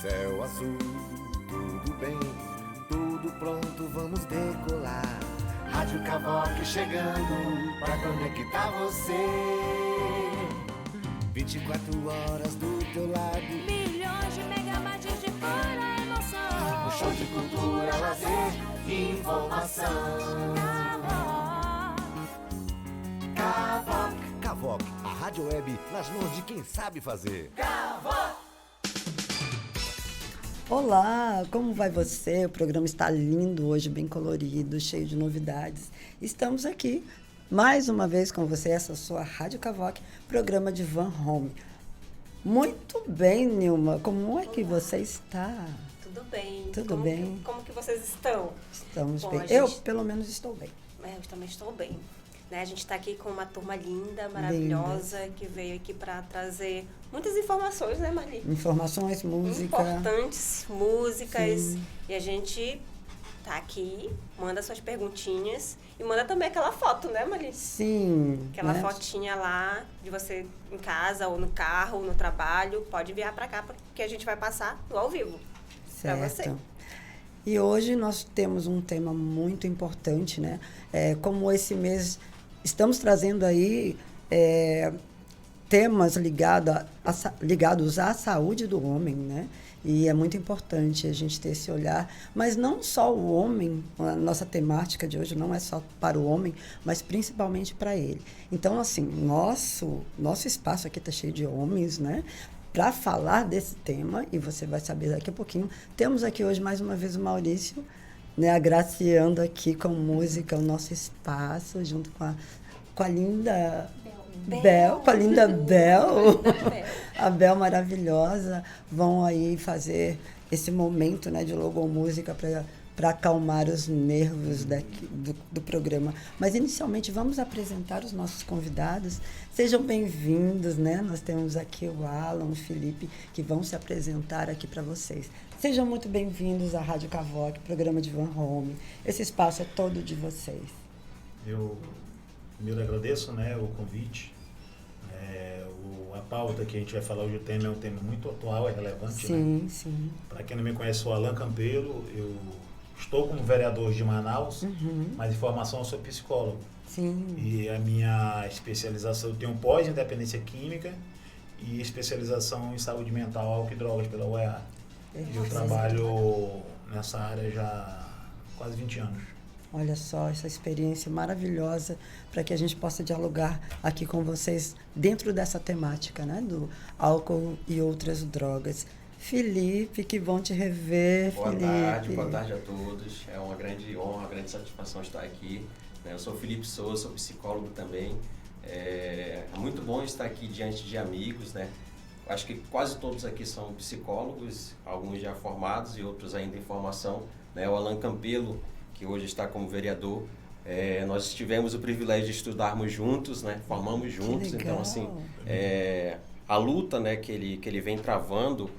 Céu azul, tudo bem, tudo pronto, vamos decolar. Rádio Cavoque chegando pra conectar você. 24 horas do teu lado. Milhões de megabytes de pura emoção. Um show de cultura, lazer e informação. Cavoque. Cavoque, a rádio web nas mãos de quem sabe fazer. Cavoque. Olá, como vai você? O programa está lindo hoje, bem colorido, cheio de novidades. Estamos aqui mais uma vez com você, essa sua Rádio Cavoque, programa de Van Home. Muito bem, Nilma, como é que você está? Tudo bem. Tudo bem? Como que vocês estão? Estamos Bom, bem. gente... Eu, pelo menos, estou bem. Eu também estou bem. Né? A gente está aqui com uma turma linda, maravilhosa, que veio aqui para trazer muitas informações, né, Marli? Informações, música. Importantes, músicas. Sim. E a gente tá aqui, manda suas perguntinhas e manda também aquela foto, né, Marli? Sim. Aquela né? fotinha lá de você em casa, ou no carro, ou no trabalho. Pode enviar para cá, porque a gente vai passar no ao vivo. Para você. Certo. E hoje nós temos um tema muito importante, né? Como esse mês estamos trazendo aí temas ligados à saúde do homem, né? E é muito importante a gente ter esse olhar, mas não só o homem, a nossa temática de hoje não é só para o homem, mas principalmente para ele. Então, assim, nosso espaço aqui está cheio de homens, né? Para falar desse tema, e você vai saber daqui a pouquinho, temos aqui hoje mais uma vez o Maurício, né, agraciando aqui com música o nosso espaço, junto com a linda Bel, com a linda Bel, a Bel maravilhosa, vão aí fazer esse momento, né, de logomúsica para acalmar os nervos do programa. Mas, inicialmente, vamos apresentar os nossos convidados. Sejam bem-vindos, né? Nós temos aqui o Alan, o Felipe, que vão se apresentar aqui para vocês. Sejam muito bem-vindos à Rádio Cavoque, programa de Van Home. Esse espaço é todo de vocês. Eu primeiro agradeço, né, o convite. A pauta que a gente vai falar hoje, o tema é um tema muito atual, é relevante. Sim, né? sim. Para quem não me conhece, sou Alan Campelo, eu estou como vereador de Manaus, mas de formação eu sou psicólogo. Sim. E a minha especialização, eu tenho pós-independência química e especialização em saúde mental, álcool e drogas pela UEA. E eu trabalho nessa área já há quase 20 anos. Olha só, essa experiência maravilhosa para que a gente possa dialogar aqui com vocês dentro dessa temática, né? Do álcool e outras drogas. Felipe, que bom te rever, Felipe. Boa tarde a todos. É uma grande honra, uma grande satisfação estar aqui. Eu sou Felipe Souza, sou psicólogo também. É muito bom estar aqui diante de amigos, né? Acho que quase todos aqui são psicólogos, alguns já formados e outros ainda em formação. Né? O Alan Campelo, que hoje está como vereador, nós tivemos o privilégio de estudarmos juntos, né? Formamos juntos. Então, assim, a luta, né, que ele vem travando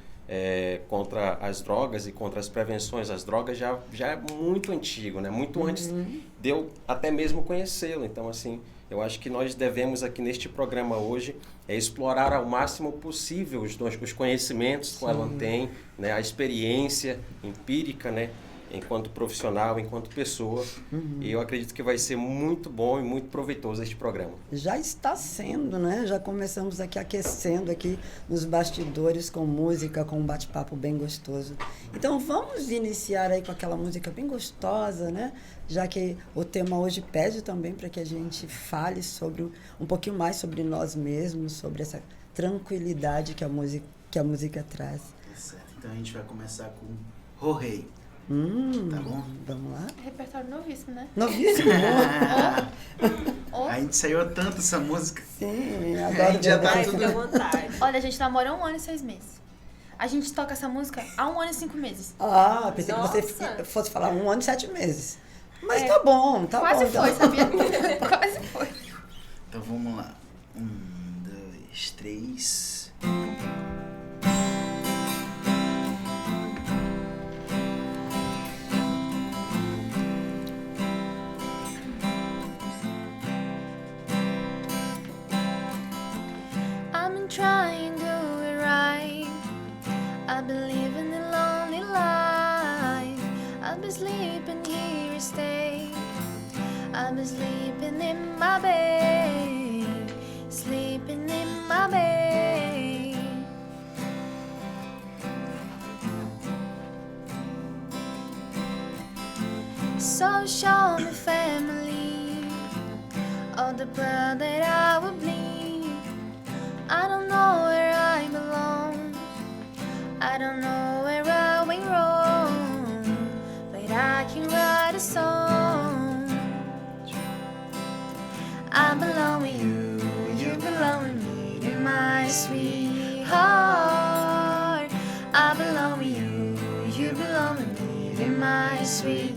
contra as drogas e contra as prevenções às drogas já é muito antigo, né? Muito antes de eu até mesmo conhecê-lo. Então, assim, eu acho que nós devemos aqui neste programa hoje explorar ao máximo possível os conhecimentos que o Alan tem, né? A experiência empírica, né? Enquanto profissional, enquanto pessoa. E eu acredito que vai ser muito bom e muito proveitoso este programa. Já está sendo, né? Já começamos aqui aquecendo aqui nos bastidores com música, com um bate-papo bem gostoso. Então vamos iniciar aí com aquela música bem gostosa, né? Já que o tema hoje pede também para que a gente fale sobre um pouquinho mais sobre nós mesmos, sobre essa tranquilidade que a música traz. Certo. Então a gente vai começar com Rorrei. Tá bom? Vamos lá? Repertório novíssimo, né? Novíssimo. A gente saiu tanto essa música. Sim, A agora gente já tá Ai, tudo... fique à vontade. Olha, a gente namora 1 ano e 6 meses. A gente toca essa música há 1 ano e 5 meses. Ah, pensei que Nossa. você fosse falar 1 ano e 7 meses. Mas tá bom, tá Quase bom. foi, então. sabia? Quase foi. Então vamos lá. 1, 2, 3... I've been trying to do it right. I've been living a lonely life. I've been sleeping here instead. I've been sleeping in my bed, sleeping in my bed. So show me family, all the blood that I will bleed. I don't know where I belong, I don't know where I went wrong, but I can write a song. I belong with you, you belong with me, you're my sweetheart. I belong with you, you belong with me, you're my sweet.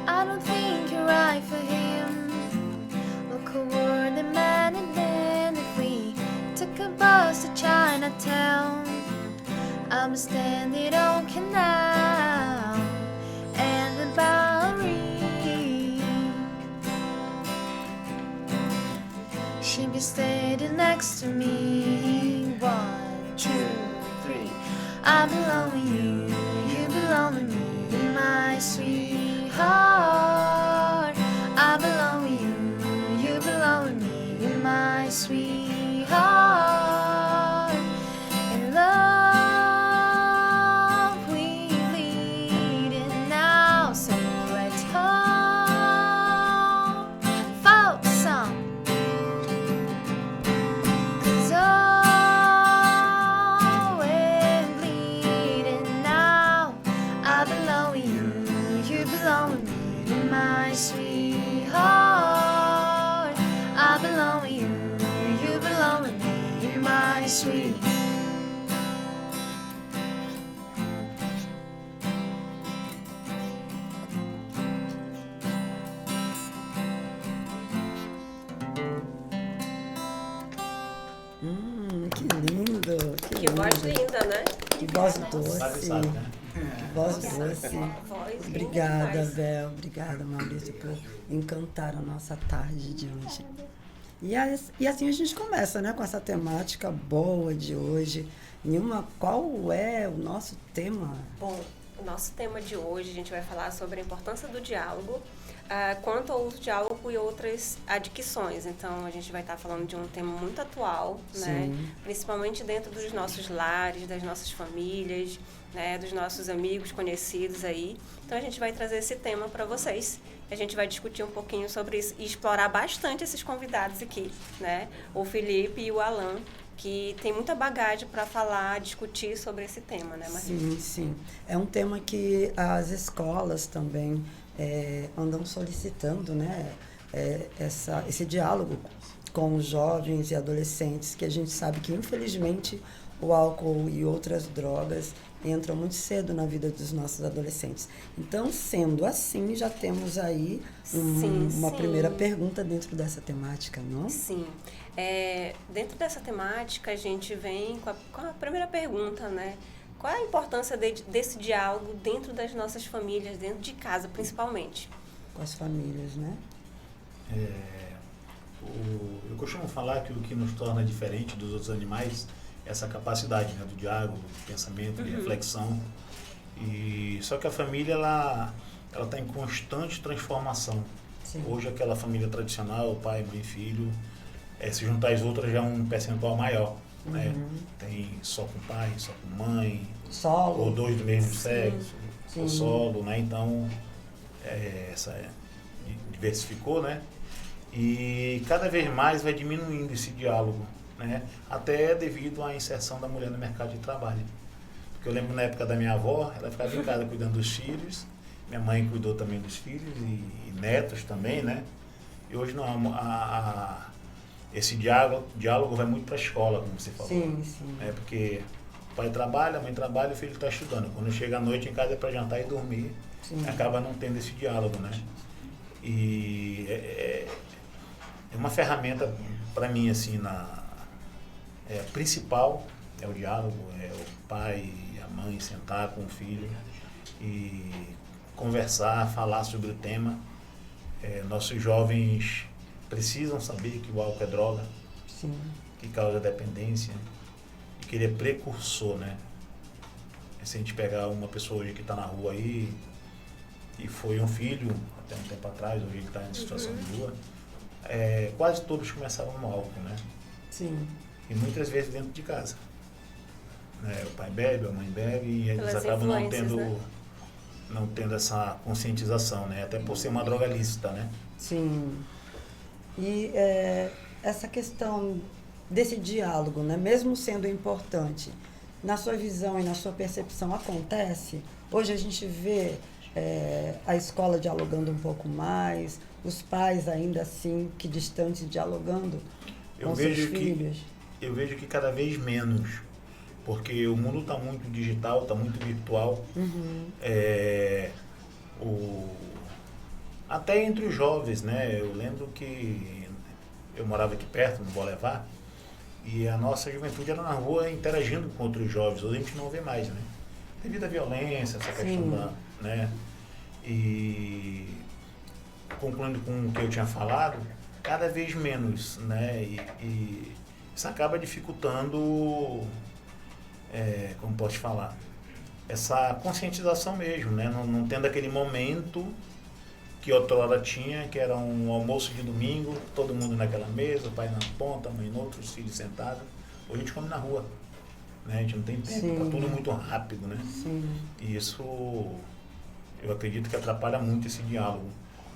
I don't think you're right for him. Look a word the man, and then if we took a bus to Chinatown, I'm standing on Canal and the Bowery. She'd be standing next to me. 1, 2, 3. I belong with you, you belong with me, you're my sweetheart. I belong with you, you belong with me, you're my sweetheart. In love we bleeding now, so let's hope for some. 'Cause oh, we're bleeding now. I belong with you, you belong with me, you're my sweetheart. I belong with you, you belong with me, you're my sweet. Que lindo. Que voz linda, né? Que voz Sabe, doce. sabe, né? Que voz doce. Voz linda Obrigada, demais. Bel. Obrigada, Maurício, por encantar a nossa tarde de hoje. E assim a gente começa, né, com essa temática boa de hoje. Qual é o nosso tema? Bom, o nosso tema de hoje, a gente vai falar sobre a importância do diálogo, quanto ao uso do diálogo e outras adicções. Então, a gente vai estar falando de um tema muito atual, né? Sim. Principalmente dentro dos nossos lares, das nossas famílias, né? Dos nossos amigos, conhecidos aí. Então, a gente vai trazer esse tema para vocês. A gente vai discutir um pouquinho sobre isso e explorar bastante esses convidados aqui, né? O Felipe e o Alan, que tem muita bagagem para falar, discutir sobre esse tema, né, Maria? Sim, sim. É um tema que as escolas também andam solicitando, né? Esse diálogo com os jovens e adolescentes, que a gente sabe que, infelizmente, o álcool e outras drogas entram muito cedo na vida dos nossos adolescentes. Então, sendo assim, já temos aí uma primeira pergunta dentro dessa temática, não? Sim. Dentro dessa temática, a gente vem com a primeira pergunta, né? Qual é a importância desse diálogo dentro das nossas famílias, dentro de casa, principalmente? Com as famílias, né? Eu costumo falar que o que nos torna diferente dos outros animais é essa capacidade, né, do diálogo, do pensamento, de reflexão. Só que a família, ela está em constante transformação. Sim. Hoje, aquela família tradicional, pai, mãe, filho, se juntar as outras já é um percentual maior. Né? Tem só com pai, só com mãe, Solo. ou dois do mesmo sexo, Sim. ou solo, né? Então, diversificou, né? E cada vez mais vai diminuindo esse diálogo, né? Até devido à inserção da mulher no mercado de trabalho. Porque eu lembro na época da minha avó, ela ficava em casa cuidando dos filhos, minha mãe cuidou também dos filhos e netos também, né? E hoje não, esse diálogo vai muito para a escola, como você falou. Sim, sim. Porque o pai trabalha, a mãe trabalha e o filho está estudando. Quando chega à noite em casa é para jantar e dormir. Sim. Acaba não tendo esse diálogo, né? E é uma ferramenta, para mim, assim, principal é o diálogo, é o pai e a mãe sentar com o filho e conversar, falar sobre o tema. Nossos jovens precisam saber que o álcool é droga, Sim. que causa dependência e que ele é precursor, né? Se a gente pegar uma pessoa hoje que está na rua aí e foi um filho até um tempo atrás, hoje ele está em situação de rua, quase todos começaram no álcool, né? Sim. E muitas vezes dentro de casa. Né? O pai bebe, a mãe bebe e eles Pelas acabam não influências, tendo, né? não tendo essa conscientização, né? Até por ser uma droga lícita, né? Sim. E essa questão desse diálogo, né, mesmo sendo importante, na sua visão e na sua percepção, acontece? Hoje a gente vê a escola dialogando um pouco mais, os pais ainda assim, que distantes, dialogando com seus filhos. Eu vejo que cada vez menos, porque o mundo está muito digital, está muito virtual. Até entre os jovens, né? Eu lembro que eu morava aqui perto, no Bolevar, e a nossa juventude era na rua interagindo com outros jovens. Hoje a gente não vê mais, né? Devido à violência, essa questão da... né? E concluindo com o que eu tinha falado, cada vez menos, né? E isso acaba dificultando, como posso falar, essa conscientização mesmo, né? Não tendo aquele momento que outrora tinha, que era um almoço de domingo, todo mundo naquela mesa, o pai na ponta, a mãe no outro, os filhos sentados. Hoje a gente come na rua, né? A gente não tem tempo, tá tudo muito rápido, né? Sim. E isso, eu acredito que atrapalha muito esse diálogo.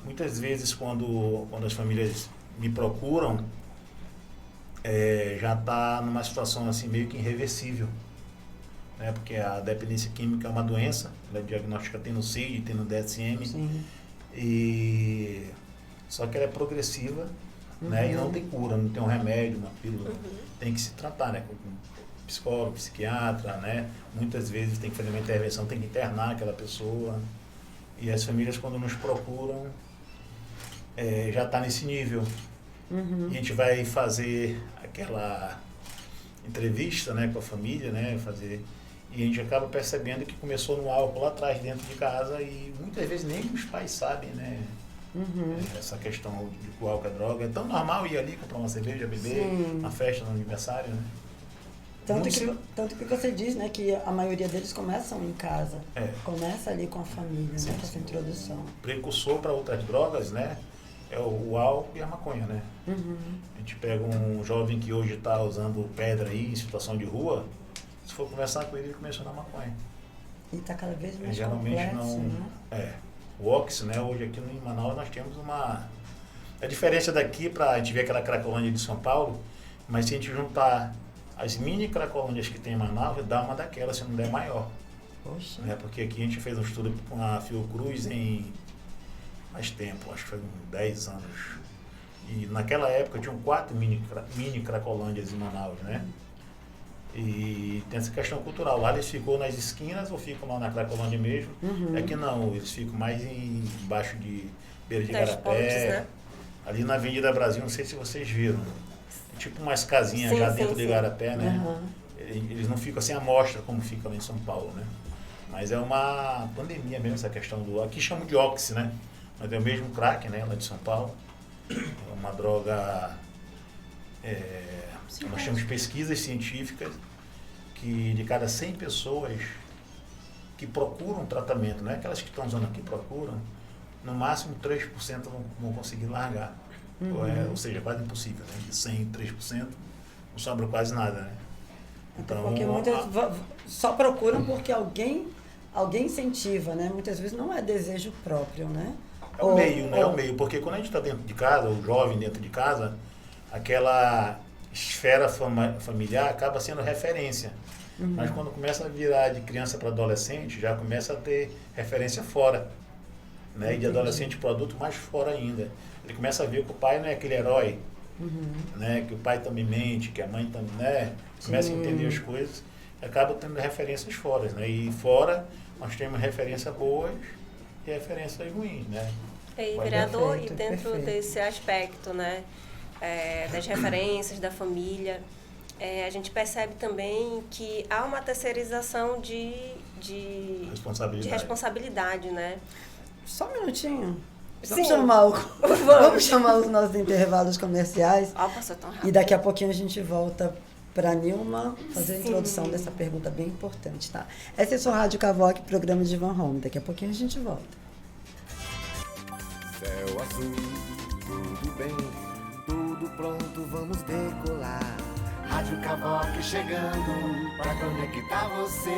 Muitas vezes, quando as famílias me procuram, já está numa situação assim meio que irreversível, né? Porque a dependência química é uma doença, ela é diagnosticada, tem no CID, tem no DSM. Sim. Só que ela é progressiva, né? E não tem cura, não tem um remédio, uma pílula. Tem que se tratar, né? Com psicólogo, psiquiatra, né? Muitas vezes tem que fazer uma intervenção, tem que internar aquela pessoa. E as famílias, quando nos procuram, já está nesse nível. E a gente vai fazer aquela entrevista, né, com a família, né? E a gente acaba percebendo que começou no álcool lá atrás, dentro de casa, e muitas vezes nem os pais sabem, né? Essa questão de que o álcool é droga. É tão normal ir ali comprar uma cerveja, beber, na festa, no aniversário, né? Tanto que você diz, né, que a maioria deles começam em casa. Começa ali com a família, Sim, né, com essa introdução. O precursor para outras drogas, né? É o álcool e a maconha, né? A gente pega um jovem que hoje está usando pedra aí, em situação de rua, se for conversar com ele, ele começou na maconha. E está cada vez mais Geralmente complexo, não. né? O óxido, né? Hoje aqui em Manaus nós temos uma. A diferença daqui para a gente ver aquela Cracolândia de São Paulo, mas se a gente juntar as mini Cracolândias que tem em Manaus, dá uma daquela, se não der maior. Poxa. Né? Porque aqui a gente fez um estudo com a Fiocruz em mais tempo, acho que foi 10 anos. E naquela época tinham 4 mini Cracolândias em Manaus, né? E tem essa questão cultural. Lá eles ficam nas esquinas ou ficam lá na Cracolândia mesmo? Aqui não, eles ficam mais embaixo de beira de Das Igarapé. pontes, né? Ali na Avenida Brasil, não sei se vocês viram. Tipo umas casinhas já dentro de Igarapé, né? Eles não ficam assim à mostra como fica lá em São Paulo, né? Mas é uma pandemia mesmo essa questão do... Aqui chamam de óxido, né? Mas é o mesmo crack, né? Lá de São Paulo. É uma droga... nós temos pesquisas científicas que de cada 100 pessoas que procuram tratamento, não é aquelas que estão usando aqui, procuram, no máximo 3% vão conseguir largar. Ou seja, quase impossível, né? De 100, 3%, não sobra quase nada, né? Então, porque muitas só procuram porque alguém incentiva, né? Muitas vezes não é desejo próprio, né? É o meio, né? É o meio, porque quando a gente está dentro de casa, o jovem dentro de casa, aquela esfera familiar acaba sendo referência. Mas quando começa a virar de criança para adolescente, já começa a ter referência fora. Né? E de adolescente para adulto, mais fora ainda. Ele começa a ver que o pai não é aquele herói, né? Que o pai também mente, que a mãe também, né? Começa a entender as coisas e acaba tendo referências fora. Né? E fora nós temos referências boas e referências ruins. Né? E vereador, Perfeito, e dentro perfeito. desse aspecto, né? Das referências da família, a gente percebe também que há uma terceirização de responsabilidade, né? Só um minutinho. Vamos Sim. chamar, Vamos. vamos chamar os nossos intervalos comerciais. Ó, passou tão rápido. E daqui a pouquinho a gente volta para a Nilma fazer a introdução dessa pergunta bem importante, tá? Essa é a sua Rádio Cavoque, programa de Van Home. Daqui a pouquinho a gente volta. Céu azul, tudo bem, tudo pronto, vamos decolar. Rádio Cavoque chegando pra conectar você.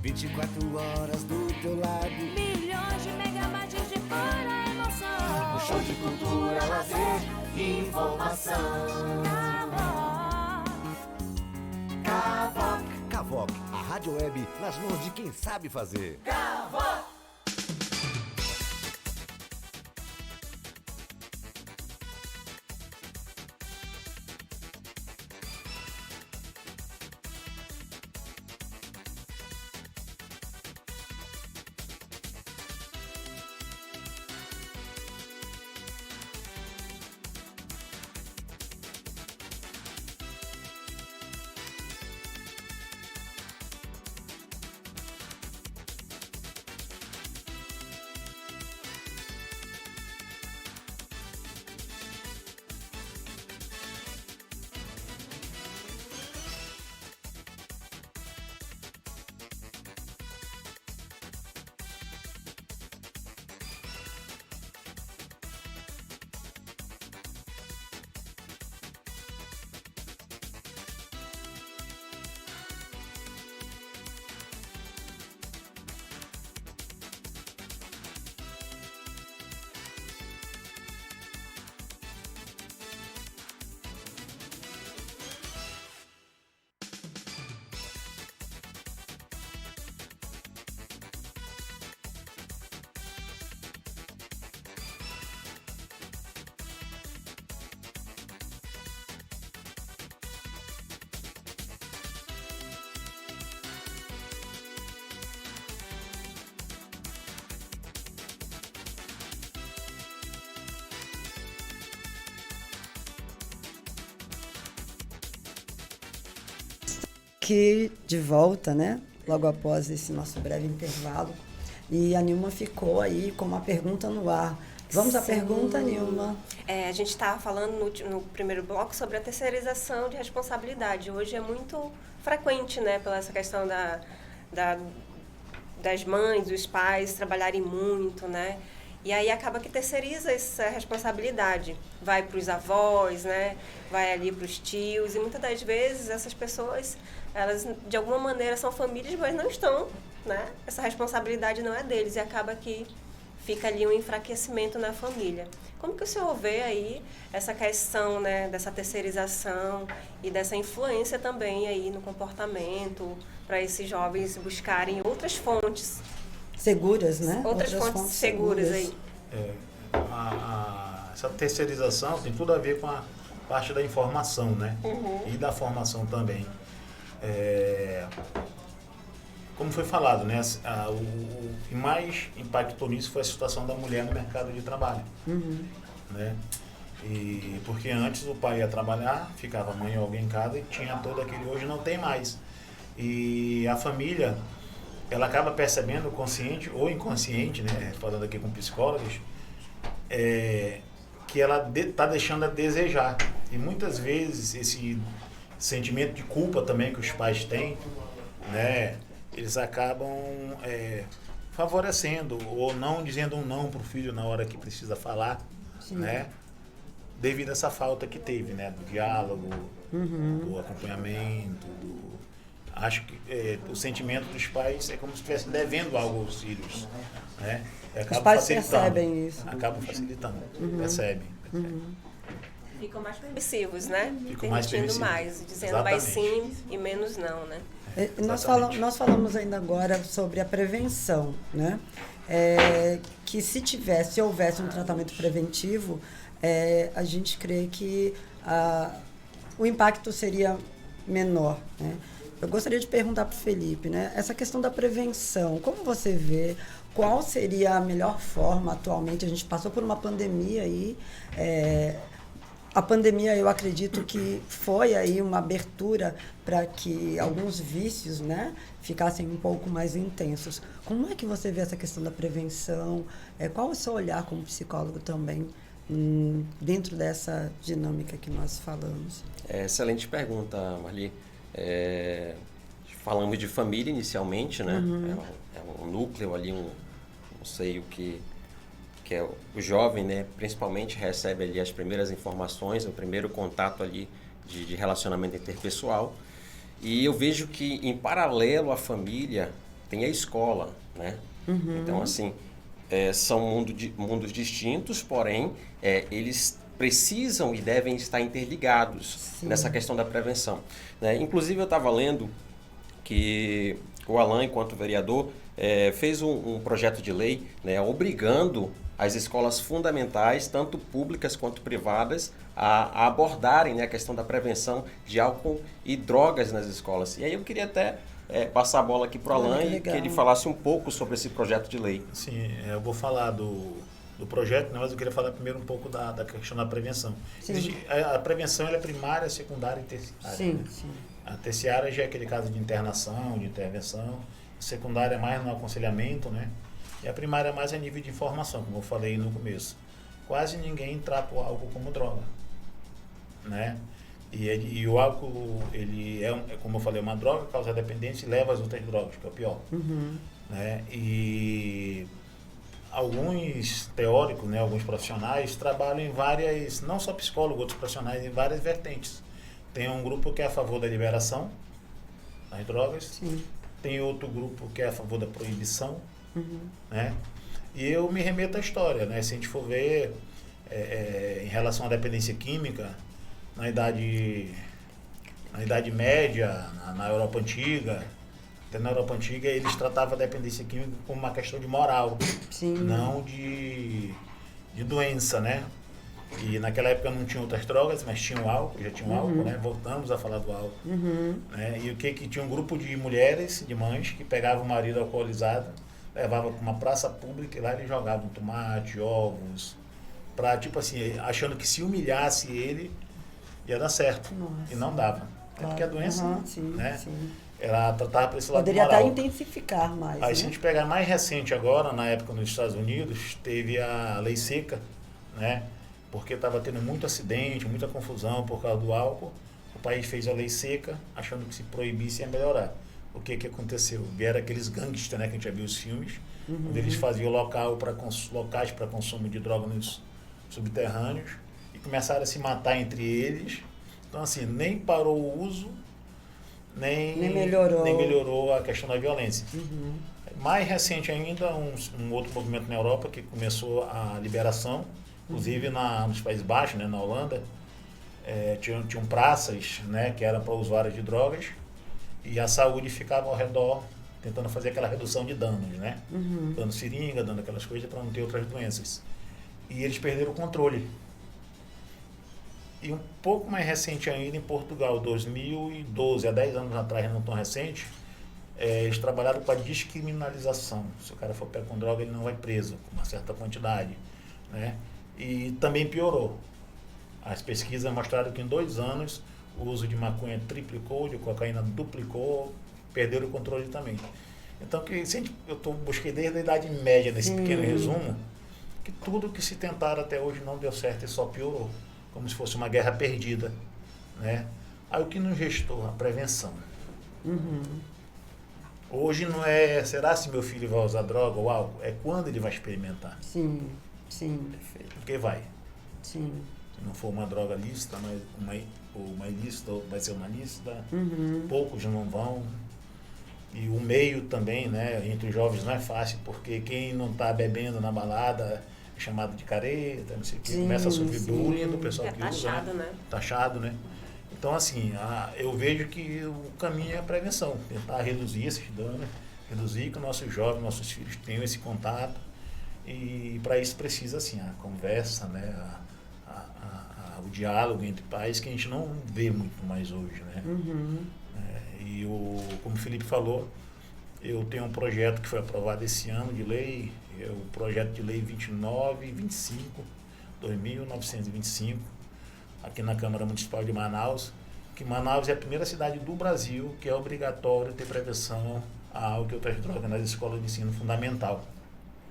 24 horas do teu lado. Milhões de megabytes de pura emoção. Um show de cultura, lazer e informação. Cavoque. Cavoque, a rádio web nas mãos de quem sabe fazer. Que de volta, né? Logo após esse nosso breve intervalo. E a Nilma ficou aí com uma pergunta no ar. Vamos à Sim. pergunta, Nilma. A gente estava falando no primeiro bloco sobre a terceirização de responsabilidade. Hoje é muito frequente, né, pela essa questão das mães, dos pais trabalharem muito, né? E aí acaba que terceiriza essa responsabilidade. Vai para os avós, né? Vai ali para os tios. E muitas das vezes essas pessoas, elas de alguma maneira são famílias, mas não estão, né? Essa responsabilidade não é deles e acaba que fica ali um enfraquecimento na família. Como que o senhor vê aí essa questão, né, dessa terceirização e dessa influência também aí no comportamento para esses jovens buscarem outras fontes? Seguras, né? Outras fontes seguras aí. Essa terceirização tem tudo a ver com a parte da informação, né? E da formação também. Como foi falado, né? O que mais impactou nisso foi a situação da mulher no mercado de trabalho. Né? E porque antes o pai ia trabalhar, ficava a mãe ou alguém em casa e tinha todo aquele... Hoje não tem mais. E a família, ela acaba percebendo, consciente ou inconsciente, né? Falando aqui com psicólogos, que ela está deixando a desejar. E muitas vezes esse sentimento de culpa também que os pais têm, né? Eles acabam favorecendo ou não dizendo um não para o filho na hora que precisa falar, né? Devido a essa falta que teve, né? Do diálogo, do acompanhamento, acho que o sentimento dos pais é como se estivessem devendo algo aos filhos, né? Os pais percebem isso. Acabam facilitando, percebem. Ficam mais permissivos, né? Ficam mais Permitindo permissivos. mais, dizendo mais Exatamente. sim e menos não, né? Nós falamos ainda agora sobre a prevenção, né? Que se houvesse um tratamento preventivo, a gente crê que o impacto seria menor, né? Eu gostaria de perguntar para o Felipe, né? Essa questão da prevenção, como você vê? Qual seria a melhor forma atualmente? A gente passou por uma pandemia aí, A pandemia, eu acredito que foi aí uma abertura para que alguns vícios, né, ficassem um pouco mais intensos. Como é que você vê essa questão da prevenção? Qual o seu olhar como psicólogo também dentro dessa dinâmica que nós falamos? Excelente pergunta, Marli. Falamos de família inicialmente, né? É um núcleo ali, não sei o que é o jovem, né? Principalmente recebe ali as primeiras informações, o primeiro contato ali de relacionamento interpessoal. E eu vejo que, em paralelo à família, tem a escola, né? Então, assim, são mundos distintos, porém, eles precisam e devem estar interligados nessa questão da prevenção, né? Inclusive, eu estava lendo que o Alan, enquanto vereador, fez um projeto de lei, né, obrigando as escolas fundamentais, tanto públicas quanto privadas, a abordarem, né, a questão da prevenção de álcool e drogas nas escolas. E aí eu queria até passar a bola aqui para o Alan e que ele falasse um pouco sobre esse projeto de lei. Sim, eu vou falar do projeto, né, mas eu queria falar primeiro um pouco da questão da prevenção. A prevenção ela é primária, secundária e terciária. Sim, né? sim. A terciária já é aquele caso de internação, de intervenção. A secundária é mais no aconselhamento, né? E a primária é mais a nível de informação, como eu falei no começo. Quase ninguém trata o álcool como droga, né? E o álcool, ele como eu falei, uma droga, causa dependência e leva às outras drogas, que é o pior. Né? E alguns teóricos, né, alguns profissionais trabalham em várias, não só psicólogos, outros profissionais, em várias vertentes. Tem um grupo que é a favor da liberação das drogas. Sim. Tem outro grupo que é a favor da proibição. Né? E eu me remeto à história, né? Se a gente for ver em relação à dependência química, na Idade Média, na Europa Antiga, até na Europa Antiga eles tratavam a dependência química como uma questão de moral, não de doença, né? E naquela época não tinha outras drogas, mas tinha o álcool, já tinha o álcool, né? Voltamos a falar do álcool. Né? E o que tinha um grupo de mulheres, de mães, que pegavam o marido alcoolizado, levavam para uma praça pública e lá eles jogavam tomate, ovos, pra, tipo assim, achando que se humilhasse ele, ia dar certo. Nossa. E não dava. Claro. Porque a doença, né? Sim. Ela tratava para esse lado Poderia moral. até intensificar mais. Aí né? se a gente pegar mais recente agora, na época nos Estados Unidos, teve a lei seca, né? Porque estava tendo muito acidente, muita confusão por causa do álcool. O país fez a lei seca, achando que se proibisse ia melhorar. O que aconteceu? Vieram aqueles gangsters, né, que a gente já viu os filmes, onde eles faziam locais para consumo de droga nos subterrâneos e começaram a se matar entre eles. Então, assim, nem parou o uso, nem melhorou a questão da violência. Mais recente ainda, um outro movimento na Europa que começou a liberação, inclusive nos Países Baixos, né, na Holanda, tinham praças, né, que eram para usuários de drogas, e a saúde ficava ao redor tentando fazer aquela redução de danos, né? Dando seringa, dando aquelas coisas para não ter outras doenças. E eles perderam o controle. E um pouco mais recente ainda, em Portugal, 2012, há 10 anos atrás, não tão recente, eles trabalharam com a descriminalização. Se o cara for pego com droga, ele não vai preso, com uma certa quantidade, né? E também piorou. As pesquisas mostraram que em 2 anos o uso de maconha triplicou, de cocaína duplicou, perderam o controle também. Então, eu busquei desde a Idade Média, nesse pequeno resumo, que tudo que se tentaram até hoje não deu certo e só piorou, como se fosse uma guerra perdida, né? Aí o que nos restou? A prevenção. Hoje não é, será se meu filho vai usar droga ou álcool? É quando ele vai experimentar. Sim. Porque vai. Sim. Se não for uma droga lícita, uma ilícita, vai ser uma lícita. Poucos não vão. E o meio também, né, entre os jovens não é fácil, porque quem não está bebendo na balada é chamado de careta, não sei o que, começa a sofrer bullying do pessoal que taxado, usa. né? Taxado, né? Então, assim, eu vejo que o caminho é a prevenção, tentar reduzir esses danos, reduzir que nossos jovens, nossos filhos tenham esse contato. E para isso precisa, assim, a conversa, né, o diálogo entre pais, que a gente não vê muito mais hoje, né? E como o Felipe falou, eu tenho um projeto que foi aprovado esse ano de lei, é o projeto de lei 2925, aqui na Câmara Municipal de Manaus, que Manaus é a primeira cidade do Brasil que é obrigatório ter prevenção a álcool e outras drogas nas escolas de ensino fundamental.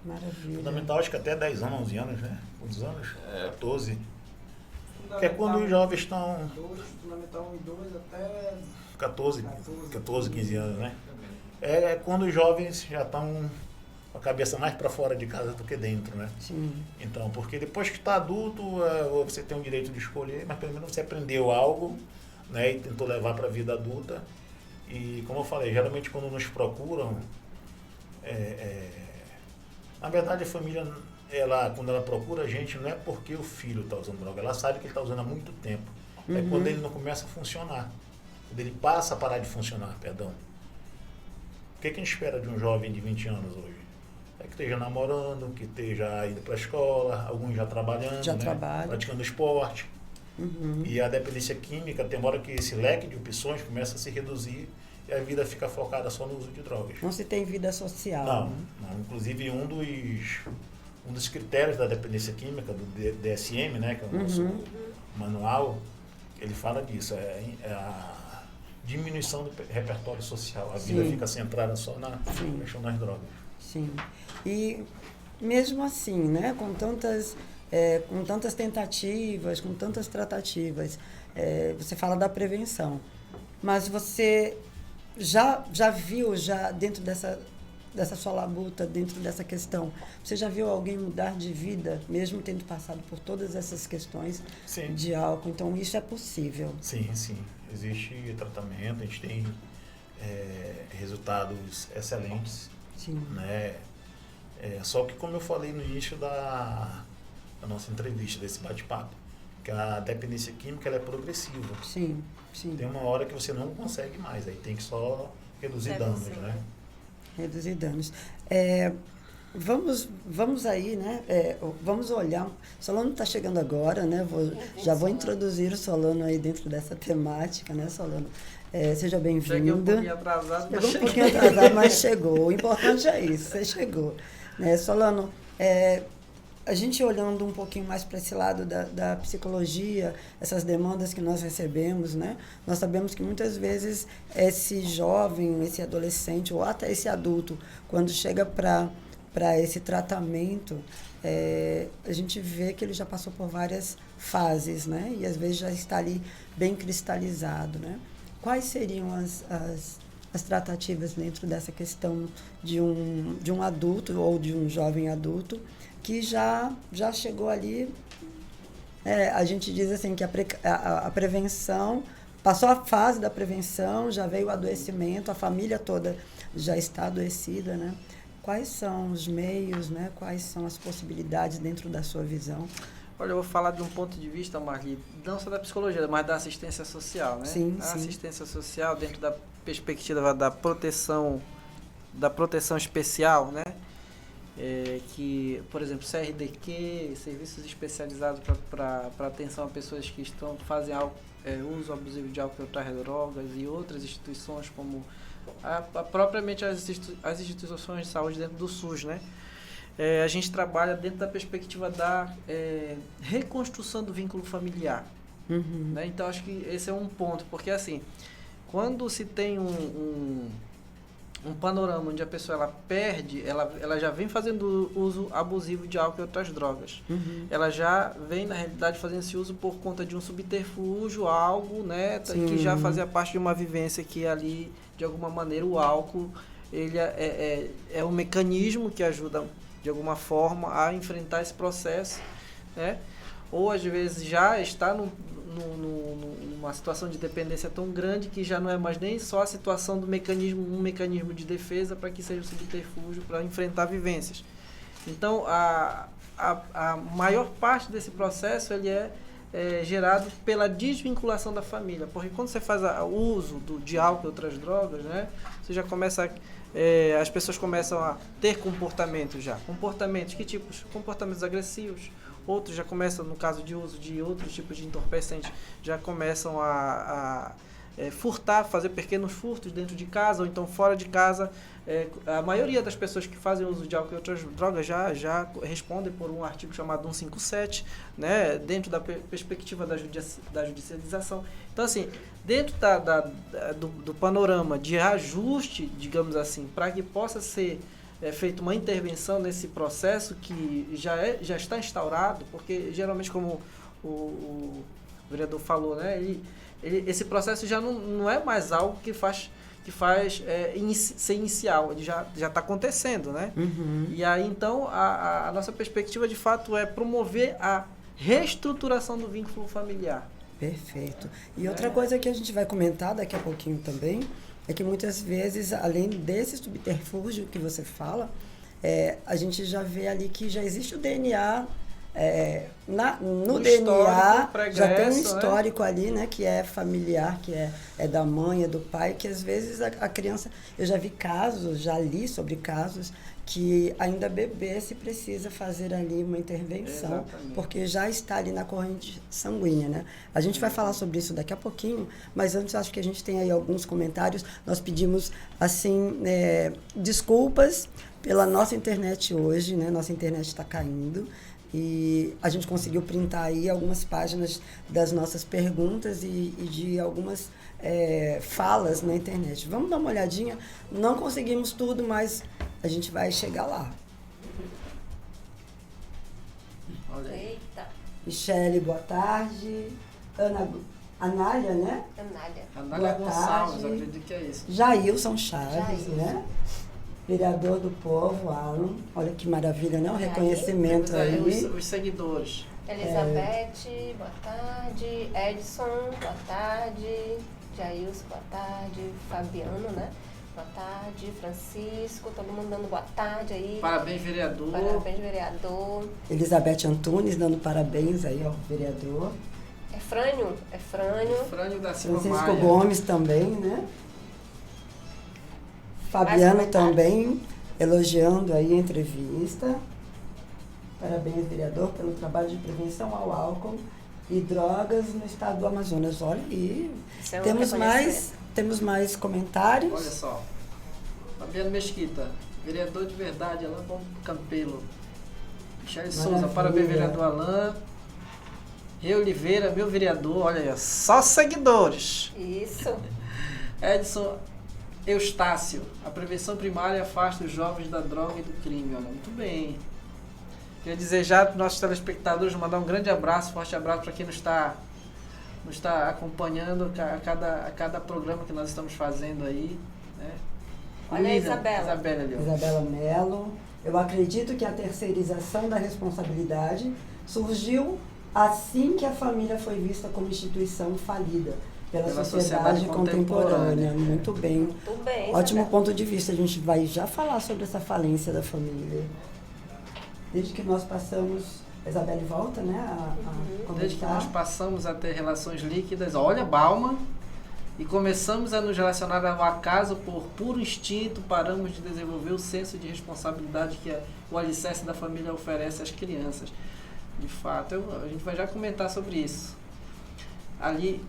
Maravilha. Fundamental, acho que até 10 anos, 11 anos, né? Quantos anos? 14. Que é quando os jovens estão... Fundamental 1 e 2 até... 14, 15 anos, né? É quando os jovens já estão com a cabeça mais para fora de casa do que dentro, né? Sim. Então, porque depois que está adulto, você tem o direito de escolher, mas pelo menos você aprendeu algo, né? E tentou levar para a vida adulta. E, como eu falei, geralmente quando nos procuram, na verdade a família, quando ela procura a gente, não é porque o filho está usando droga, ela sabe que ele está usando há muito tempo. É quando ele não começa a funcionar. Quando ele passa a parar de funcionar, perdão. O que a gente espera de um jovem de 20 anos hoje? É que esteja namorando, que esteja indo para a escola, alguns já trabalhando, né? Praticando esporte. E a dependência química, tem uma hora que esse leque de opções começa a se reduzir e a vida fica focada só no uso de drogas. Não se tem vida social. Não. Inclusive, um dos critérios da dependência química, do DSM, né, que é o nosso manual, ele fala disso, é a diminuição do repertório social. A vida fica centrada só na questão das drogas. Sim. E mesmo assim, né, com tantas tentativas, com tantas tratativas, você fala da prevenção, mas você já viu, dentro dessa sua labuta, dentro dessa questão, você já viu alguém mudar de vida, mesmo tendo passado por todas essas questões de álcool? Então, isso é possível. Sim. Existe tratamento, a gente tem resultados excelentes. Sim. Né? Só que, como eu falei no início da nossa entrevista, desse bate-papo, que a dependência química ela é progressiva. Sim. Tem uma hora que você não consegue mais, aí tem que só reduzir danos, né? Reduzir danos. Vamos aí, né? Vamos olhar. Solano está chegando agora, né? Já vou introduzir o Solano aí dentro dessa temática, né, Solano? Seja bem-vindo. Cheguei um pouquinho atrasado, mas chegou um pouquinho atrasado, mas chegou. O importante é isso, você chegou. Né, Solano, a gente olhando um pouquinho mais para esse lado da psicologia, essas demandas que nós recebemos, né? Nós sabemos que muitas vezes esse jovem, esse adolescente ou até esse adulto, quando chega para esse tratamento, a gente vê que ele já passou por várias fases, né? E às vezes já está ali bem cristalizado, né? Quais seriam as tratativas dentro dessa questão de um adulto ou de um jovem adulto que já chegou ali, a gente diz assim que a prevenção, passou a fase da prevenção, já veio o adoecimento, a família toda já está adoecida, né? Quais são os meios, né? Quais são as possibilidades dentro da sua visão? Olha, eu vou falar de um ponto de vista, Marli, não só da psicologia, mas da assistência social, né? Sim. Assistência social dentro da perspectiva da proteção especial, né? Que, por exemplo, CRDQ, serviços especializados para atenção a pessoas que fazem uso abusivo de álcool e outras drogas, e outras instituições como propriamente as instituições de saúde dentro do SUS, né? A gente trabalha dentro da perspectiva da reconstrução do vínculo familiar. Né? Então, acho que esse é um ponto, porque assim, quando se tem um panorama onde a pessoa ela perde, ela já vem fazendo uso abusivo de álcool e outras drogas. Ela já vem, na realidade, fazendo esse uso por conta de um subterfúgio, algo, né, que já fazia parte de uma vivência que ali, de alguma maneira, o álcool ele é um mecanismo que ajuda, de alguma forma, a enfrentar esse processo, né? Ou, às vezes, já está numa situação de dependência tão grande que já não é mais nem só a situação do um mecanismo de defesa para que seja o subterfúgio para enfrentar vivências. Então, a maior parte desse processo ele é gerado pela desvinculação da família, porque quando você faz o uso de álcool e outras drogas, né, você já começa as pessoas começam a ter comportamentos já. Comportamentos, que tipos? Comportamentos agressivos. Outros já começam, no caso de uso de outros tipos de entorpecentes, já começam a furtar, fazer pequenos furtos dentro de casa ou então fora de casa. A maioria das pessoas que fazem uso de álcool e outras drogas já respondem por um artigo chamado 157, né, dentro da perspectiva da judicialização. Então, assim, dentro do panorama de ajuste, digamos assim, para que possa ser feita uma intervenção nesse processo que já está instaurado, porque geralmente, como o vereador falou, né, esse processo já não é mais algo que faz ser inicial, ele já está acontecendo, né? Uhum. E aí, então, a nossa perspectiva, de fato, é promover a reestruturação do vínculo familiar. Perfeito. E outra coisa que a gente vai comentar daqui a pouquinho também, é que muitas vezes, além desse subterfúgio que você fala, a gente já vê ali que já existe o DNA. No DNA já tem um histórico, né, ali, né, que é familiar, que é da mãe, é do pai, que às vezes a criança, eu já vi casos, já li sobre casos que ainda bebê se precisa fazer ali uma intervenção. Exatamente. Porque já está ali na corrente sanguínea, né? A gente vai falar sobre isso daqui a pouquinho, mas antes acho que a gente tem aí alguns comentários. Nós pedimos assim desculpas pela nossa internet hoje, né? Nossa internet está caindo. E a gente conseguiu printar aí algumas páginas das nossas perguntas e de algumas falas na internet. Vamos dar uma olhadinha? Não conseguimos tudo, mas a gente vai chegar lá. Eita. Michele, boa tarde. Anália, né? Anália Gonçalves, eu acredito que é isso. Jailson Chaves, né? Vereador do Povo, Alan. Olha que maravilha, né? O reconhecimento aí. Os seguidores. Elizabeth, boa tarde. Edson, boa tarde. Jailson, boa tarde. Fabiano, né? Boa tarde. Francisco, todo mundo dando boa tarde aí. Parabéns, vereador. Parabéns, vereador. Elizabeth Antunes dando parabéns aí ao vereador. Frânio da Silva Francisco Maia. Gomes também, né? Fabiano também elogiando aí a entrevista. Parabéns, vereador, pelo trabalho de prevenção ao álcool e drogas no estado do Amazonas. Olha aí, temos mais comentários. Olha só, Fabiano Mesquita, vereador de verdade, Alain Campelo. Michele Souza, parabéns, vereador Alain. Rei Oliveira, meu vereador, olha aí, só seguidores. Isso. Edson Eustácio, a prevenção primária afasta os jovens da droga e do crime. Olha, muito bem. Queria desejar para os nossos telespectadores, mandar um grande abraço, forte abraço para quem nos está acompanhando a cada programa que nós estamos fazendo aí. Né? Olha a Isabela. Isabela Mello. Eu acredito que a terceirização da responsabilidade surgiu assim que a família foi vista como instituição falida pela sociedade contemporânea. Muito bem. Muito bem. Ótimo ponto de vista. A gente vai já falar sobre essa falência da família. Desde que nós passamos, a Isabelle volta, né? Desde que nós passamos a ter relações líquidas, olha, Bauman, e começamos a nos relacionar ao acaso por puro instinto, paramos de desenvolver o senso de responsabilidade que o alicerce da família oferece às crianças. De fato, a gente vai já comentar sobre isso. Ali,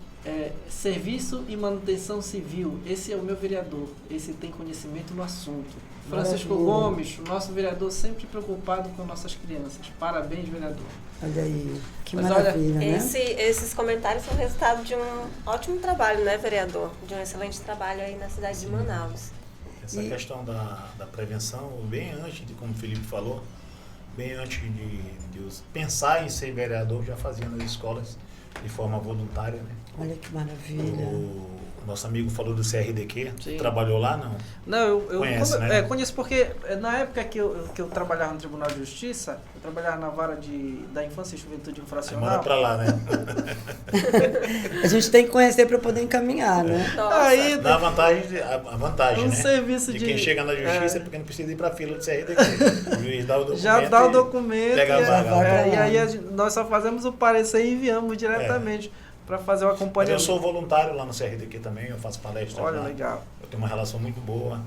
serviço e manutenção civil, esse é o meu vereador, esse tem conhecimento no assunto. Francisco Gomes, nosso vereador sempre preocupado com nossas crianças. Parabéns, vereador. Olha aí, que maravilha, né? Esses comentários são resultado de um ótimo trabalho, né, vereador? De um excelente trabalho aí na cidade de Manaus. Essa questão da prevenção, bem antes de, como o Felipe falou, bem antes de eu pensar em ser vereador, já fazia nas escolas de forma voluntária, né? Olha que maravilha. O nosso amigo falou do CRDQ, Sim. Trabalhou lá, não? Não, eu Conhece, né? Conheço porque na época que eu trabalhava no Tribunal de Justiça, eu trabalhava na vara da Infância e Juventude Infracional. Manda pra lá, né? A gente tem que conhecer para poder encaminhar, né? Aí, Dá a vantagem, um né? serviço de quem chega na justiça é porque não precisa ir pra fila do CRDQ. O juiz dá o documento. Já dá o documento. Pega a vaga. E aí nós só fazemos o parecer e enviamos diretamente para fazer o acompanhamento. Mas eu sou voluntário lá no CRDQ também, eu faço palestra. Olha, lá. legal. Eu tenho uma relação muito boa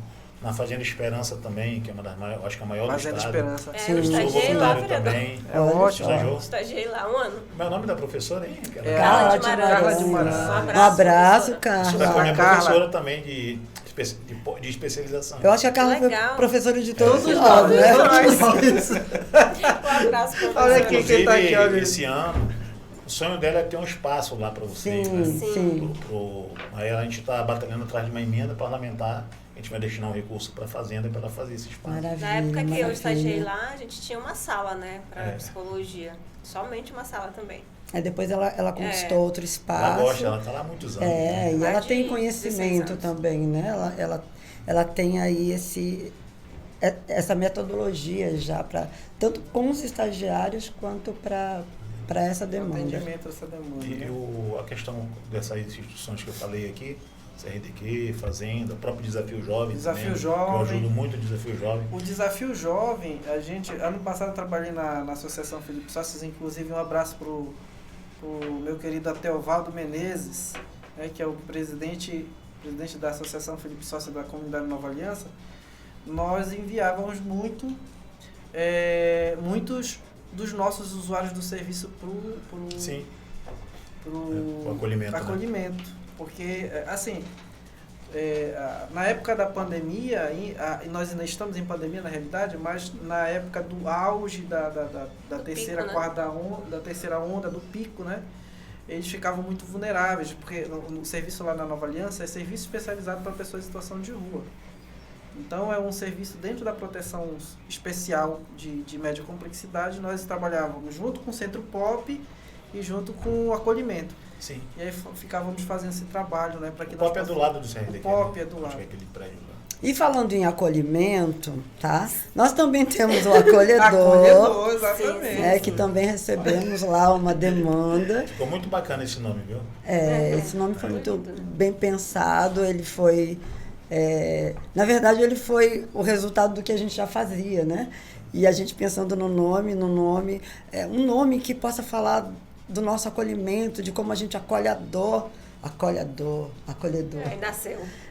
Na Fazenda Esperança também, que é uma das maiores, acho que a maior do Fazenda estado. Esperança. É, Sim. eu Eu sou estagiei lá, voluntário vereador. também. É Olha ótimo. Estagiou? Estagiei lá 1 ano. Como é o nome da professora aí? É, Carla Carla de de Maranhão. Maranhão. Um abraço, professora. Você Carla. foi minha Carla. professora também de especialização. Eu acho que a Carla foi Legal. professora de todos Todos nós, né? Um abraço, professora. Olha aqui quem tá aqui, olha. Esse ano, o sonho dela é ter um espaço lá para vocês. Sim, Né? sim. Aí a gente está batalhando atrás de uma emenda parlamentar. A gente vai destinar um recurso para a Fazenda para ela fazer esse espaço. Maravilha. Na época que eu maravilha. estagiei lá, a gente tinha uma sala, né, para É. psicologia. Somente uma sala também. Aí depois ela conquistou outro Ela espaço. gosta, ela está lá há muitos anos. É, e Mais ela de tem 16 conhecimento anos. também, né? Ela tem aí essa metodologia já para tanto com os estagiários quanto para essa demanda. Atendimento a essa demanda. E né? a questão dessas instituições que eu falei aqui, CRDQ, Fazenda, o próprio Desafio Jovem. Desafio também, Jovem. Que eu ajudo muito o Desafio Jovem. O Desafio Jovem, ano passado eu trabalhei na Associação Felipe Sócios, inclusive um abraço pro meu querido Ateovaldo Menezes, né, que é o presidente da Associação Felipe Sócios da Comunidade Nova Aliança. Nós enviávamos muitos dos nossos usuários do serviço Sim, pro o acolhimento. Né? acolhimento. Porque, assim, na época da pandemia, e nós ainda estamos em pandemia na realidade, mas na época do auge da terceira, pico, né? quarta onda, da terceira onda, do pico, né? Eles ficavam muito vulneráveis, porque no serviço lá na Nova Aliança é serviço especializado para pessoas em situação de rua. Então é um serviço dentro da proteção especial de média complexidade. Nós trabalhávamos junto com o Centro Pop e junto com o acolhimento. Sim. E aí ficávamos fazendo esse trabalho, né? Para que O POP é do lado do CRDQ. O POP né? é do Acho lado. que é aquele prédio lá. E falando em acolhimento, tá? Nós também temos o acolhedor, Acolhedor, exatamente. que também recebemos lá uma demanda. Ficou muito bacana esse nome, viu? Esse nome foi muito bem pensado, ele foi... na verdade, ele foi o resultado do que a gente já fazia, né? E a gente pensando no nome, um nome que possa falar do nosso acolhimento, de como a gente acolhedor.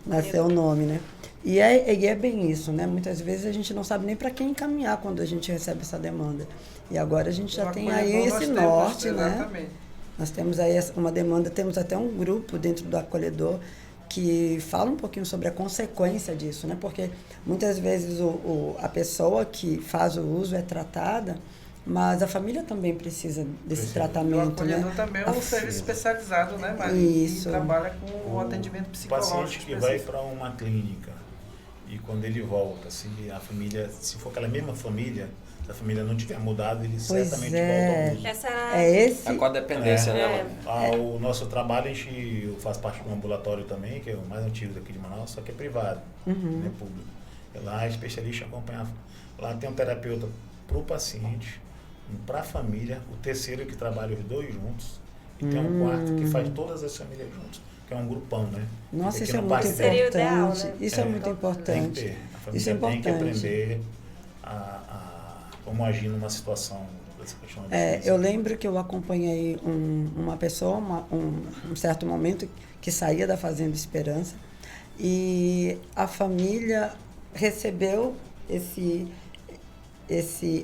Nasceu o nome, né? E é bem isso, né? Muitas vezes a gente não sabe nem para quem encaminhar quando a gente recebe essa demanda. E agora a gente já tem aí esse norte, né? Exatamente. Nós temos aí uma demanda, temos até um grupo dentro do acolhedor que fala um pouquinho sobre a consequência disso, né? Porque muitas vezes a pessoa que faz o uso é tratada, mas a família também precisa desse E o tratamento, acolhedor né? também é um serviço especializado, né, Maria? Isso. Que trabalha com o atendimento O psicológico. paciente que vai para uma clínica e quando ele volta, se a família, se for aquela mesma família, se a família não tiver mudado, ele certamente volta ao uso. Essa era É esse... A codependência, né? O nosso trabalho, eu faço parte de um ambulatório também, que é o mais antigo daqui de Manaus, só que é privado, não é público. Lá é especialista em acompanhar. Lá tem um terapeuta para o paciente, para a família, o terceiro que trabalha os dois juntos, e tem um quarto que faz todas as famílias juntos, que é um grupão, né? Nossa, Fica isso aqui é no muito Parque Seria o importante. ideal, né? Isso é muito Tem que importante. ter. A família Isso é tem que importante. aprender a como agir numa situação dessa questão da Eu lembro que eu acompanhei uma pessoa, um certo momento, que saía da Fazenda Esperança, e a família recebeu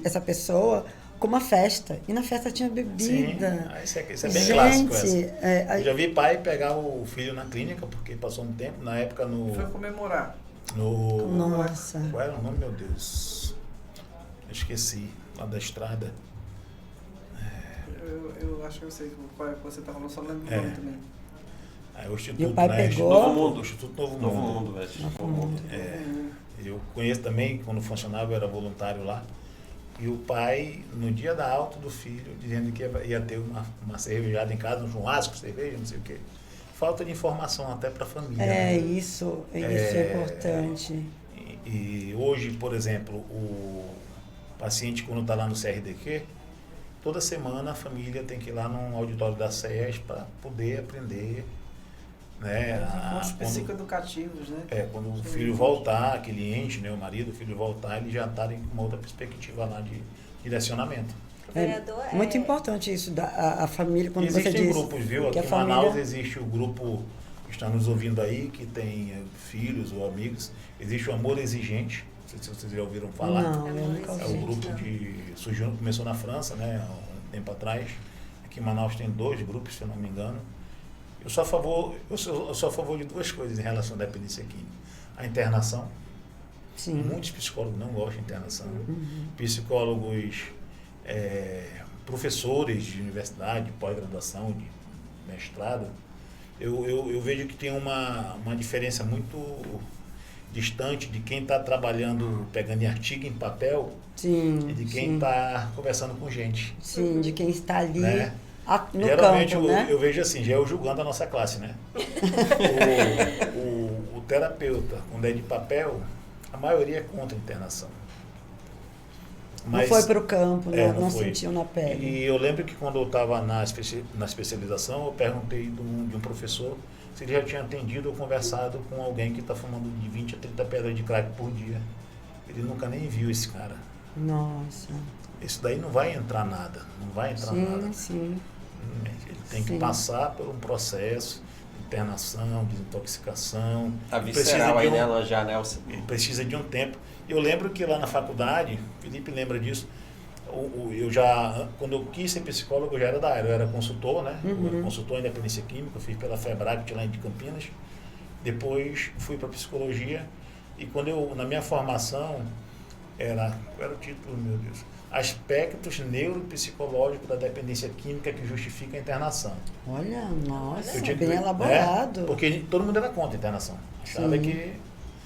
essa pessoa com uma festa. E na festa tinha bebida. Sim, isso é bem clássico. Eu já Gente, vi pai pegar o filho na clínica, porque passou um tempo, na época Foi comemorar. nossa. Qual era o nome, meu Deus? Eu esqueci, lá da estrada. Eu acho que eu sei qual é que você está falando, só lembro do É. nome também. Aí o Instituto, E o pai né? pegou? Novo Mundo. Instituto Novo Novo Mundo. Mundo, velho. Novo Mundo. Eu conheço também, quando funcionava, eu era voluntário lá. E o pai, no dia da alta do filho, dizendo que ia ter uma cervejada em casa, um churrasco, cerveja, não sei o quê. Falta de informação até para a família. né? Isso é importante. E hoje, por exemplo, o paciente, quando está lá no CRDQ, toda semana a família tem que ir lá no auditório da SES para poder aprender. Né, Encontros psicoeducativos, né? quando o filho voltar, aquele cliente, né, o marido, o filho voltar, ele já está com uma outra perspectiva lá de direcionamento. o vereador Muito importante isso, a família, quando Existem você diz grupos, viu? que Aqui a em Manaus família... existe o grupo que está nos ouvindo aí, que tem filhos ou amigos, existe o Amor Exigente, não sei se vocês já ouviram falar. Não, eu nunca É ouvi. o grupo surgiu, começou na França, né, há um tempo atrás. Aqui em Manaus tem 2 grupos, se eu não me engano. Eu sou a favor de 2 coisas em relação à dependência química. A internação. Sim. Muitos psicólogos não gostam de internação. Psicólogos, professores de universidade, de pós-graduação, de mestrado, eu vejo que tem uma diferença muito distante de quem está trabalhando, pegando em artigo, em papel, Sim, e de quem sim. está conversando com gente. Sim, de quem está ali Né? no Geralmente campo, né? eu vejo assim, já eu julgando a nossa classe, né? o terapeuta, quando é de papel, a maioria é contra a internação. Não foi para o campo, né? não Não foi. sentiu na pele. E eu lembro que quando eu estava na especialização, eu perguntei de um professor se ele já tinha atendido ou conversado com alguém que está fumando de 20 a 30 pedras de crack por dia. Ele nunca nem viu esse cara. Nossa. Isso daí não vai entrar nada, não vai entrar nada. Sim. Ele tem que Sim. passar por um processo de internação, desintoxicação. A Precisa visceral de aí um- nela já, né? Ele precisa de um tempo. Eu lembro que lá na faculdade, Felipe lembra disso, eu já, quando eu quis ser psicólogo, eu já era da área, eu era consultor, né? Eu era consultor em dependência química, eu fiz pela FEBRAC lá de Campinas. Depois fui para psicologia e quando na minha formação, qual era o título, meu Deus? Aspectos neuropsicológicos da dependência química que justifica a internação. Olha, nossa, Eu tinha bem que- elaborado. porque todo mundo era contra a internação. Achava Sim. que...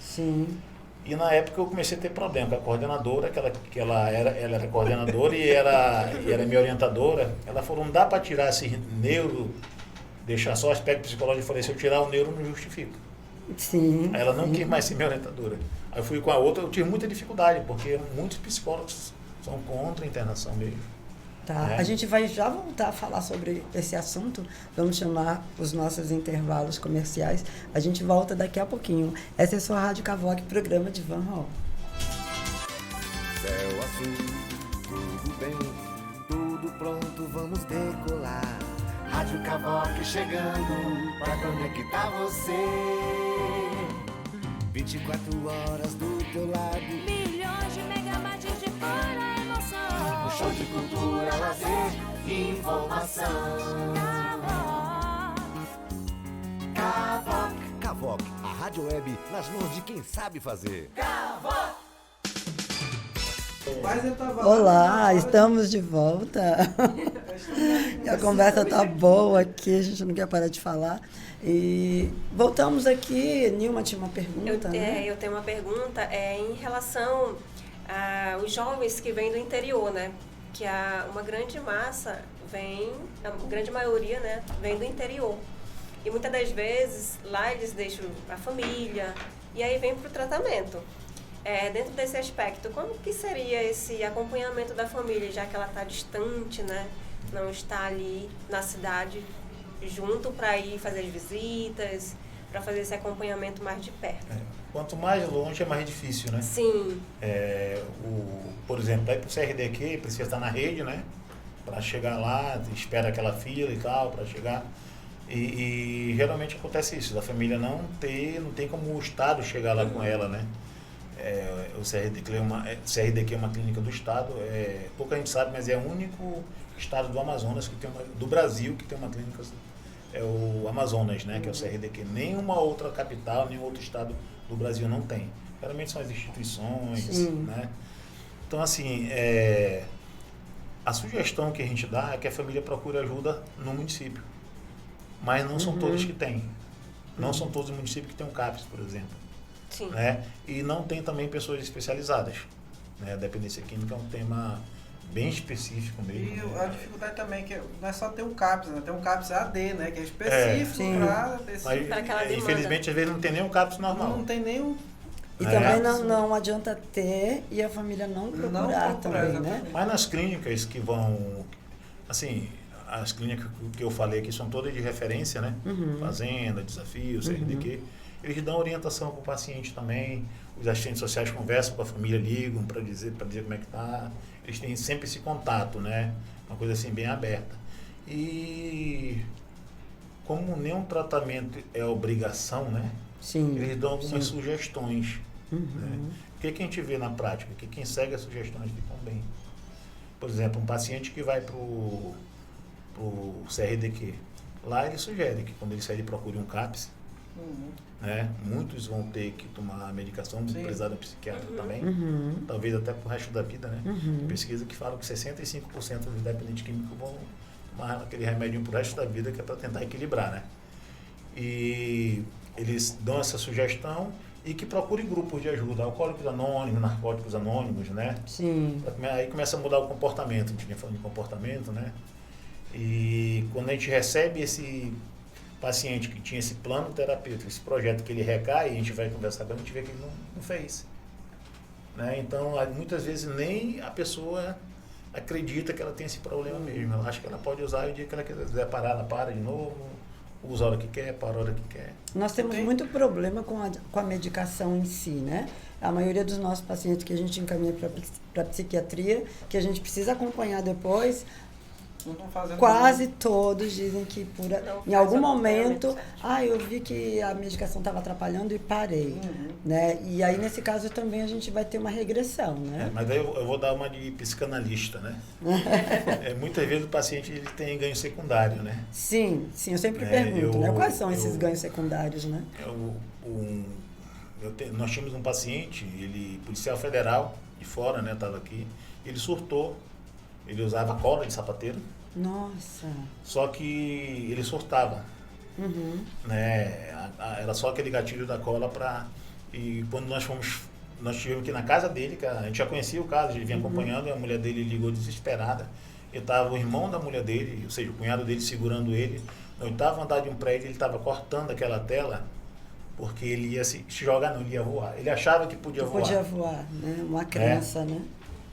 Sim. E na época eu comecei a ter problema com a coordenadora, que ela era coordenadora e era minha orientadora. Ela falou, não dá para tirar esse neuro, deixar só o aspecto psicológico. Eu falei, se eu tirar o neuro, não justifica. Sim. Aí ela não sim. quis mais ser minha orientadora. Aí eu fui com a outra, eu tive muita dificuldade, porque muitos psicólogos são contra a internação mesmo. Tá. É. A gente vai já voltar a falar sobre esse assunto. Vamos chamar os nossos intervalos comerciais. A gente volta daqui a pouquinho. Essa é a sua Rádio Cavoque, programa de Van Hall. Céu azul, tudo bem, tudo pronto, vamos decolar. Rádio Cavoque chegando pra conectar você. 24 horas do teu lado, Milhões de megabytes de pura emoção. um show de cultura, lazer e informação. Cavoque, Cavoque, a rádio web nas mãos de quem sabe fazer. Olá, estamos de volta. E a conversa tá boa aqui, a gente não quer parar de falar. E voltamos aqui. Nilma tinha uma pergunta, né? Eu tenho uma pergunta em relação aos jovens que vêm do interior, né? Que uma grande massa a grande maioria, né, vem do interior. E muitas das vezes lá eles deixam a família e aí vem para o tratamento. Dentro desse aspecto, como que seria esse acompanhamento da família, já que ela está distante, né? Não está ali na cidade junto para ir fazer as visitas, para fazer esse acompanhamento mais de perto. Quanto mais longe, é mais difícil, né? Sim, Por exemplo, para ir para o CRDQ, precisa estar na rede, né? Para chegar lá, espera aquela fila e tal, para chegar. E geralmente acontece isso, a família não tem como o Estado chegar lá com ela, né? O CRDQ é uma clínica do Estado, pouca gente sabe, mas é o único estado do Amazonas, do Brasil, que tem uma clínica, é o Amazonas, né? Que é o CRDQ. Nenhuma outra capital, nenhum outro estado do Brasil não tem. Geralmente são as instituições, Sim. né? Então, assim, a sugestão que a gente dá é que a família procure ajuda no município. Mas não são todos que têm. Não são todos os municípios que têm um CAPS, por exemplo. sim. Né? E não tem também pessoas especializadas. Né? A dependência química é um tema bem específico mesmo. E a dificuldade também é que não é só ter um CAPS, né? Tem um CAPS AD, né? Que é específico Sim. para Mas, Para aquela demanda. infelizmente, às vezes não tem nem um CAPS normal. não tem nenhum. E É. também não adianta ter e a família não procurar também, né? exatamente. Mas nas clínicas que vão, assim, as clínicas que eu falei aqui são todas de referência, né? Fazenda, Desafio, CRDQ. Eles dão orientação para o paciente também. Os assistentes sociais conversam com a família, ligam para dizer como é que tá. Eles têm sempre esse contato, né? Uma coisa assim bem aberta. E como nenhum tratamento é obrigação, né? Sim. Eles dão algumas sim. sugestões. Né? O que a gente vê na prática? Que quem segue as sugestões ficam bem. Por exemplo, um paciente que vai para o CRDQ. Lá ele sugere que quando ele sair, ele procure um CAPS. Né? Muitos vão ter que tomar medicação, precisar da psiquiatra também. Talvez até pro resto da vida, né? Pesquisa que fala que 65% dos dependentes químicos vão tomar aquele remédio pro resto da vida, que é para tentar equilibrar, né? E eles dão essa sugestão e que procure grupos de ajuda, alcoólicos anônimos, narcóticos anônimos, né? Sim. Aí começa a mudar o comportamento, a gente vem falando de comportamento, né? E quando a gente recebe esse paciente que tinha esse plano terapêutico, esse projeto que ele recai, a gente vai conversar com ele, a gente vê que ele não fez. Né? Então, muitas vezes nem a pessoa acredita que ela tem esse problema mesmo. Ela acha que ela pode usar e o dia que ela quiser parar, ela para de novo, usa a hora que quer, para a hora que quer. Nós temos muito problema com a medicação em si, né? A maioria dos nossos pacientes que a gente encaminha para psiquiatria, que a gente precisa acompanhar depois, quase todos dizem que em algum momento, eu vi que a medicação estava atrapalhando e parei. Né? E aí, nesse caso, também a gente vai ter uma regressão, né? Mas aí eu vou dar uma de psicanalista, né? Muitas vezes o paciente ele tem ganho secundário, né? Sim, eu sempre pergunto, né? Quais são esses ganhos secundários, né? Nós tínhamos um paciente, policial federal, de fora, né? Estava aqui, ele surtou. Ele usava cola de sapateiro. Nossa! Só que ele surtava. Né? Era só aquele gatilho da cola E quando nós tivemos aqui na casa dele, que a gente já conhecia o caso, ele vinha acompanhando, e a mulher dele ligou desesperada. E estava o irmão da mulher dele, ou seja, o cunhado dele segurando ele. No 8º andar de um prédio, ele estava cortando aquela tela, porque ele ia se jogar, não, ele ia voar. Ele achava que podia voar. Podia voar, né? Uma crença, né?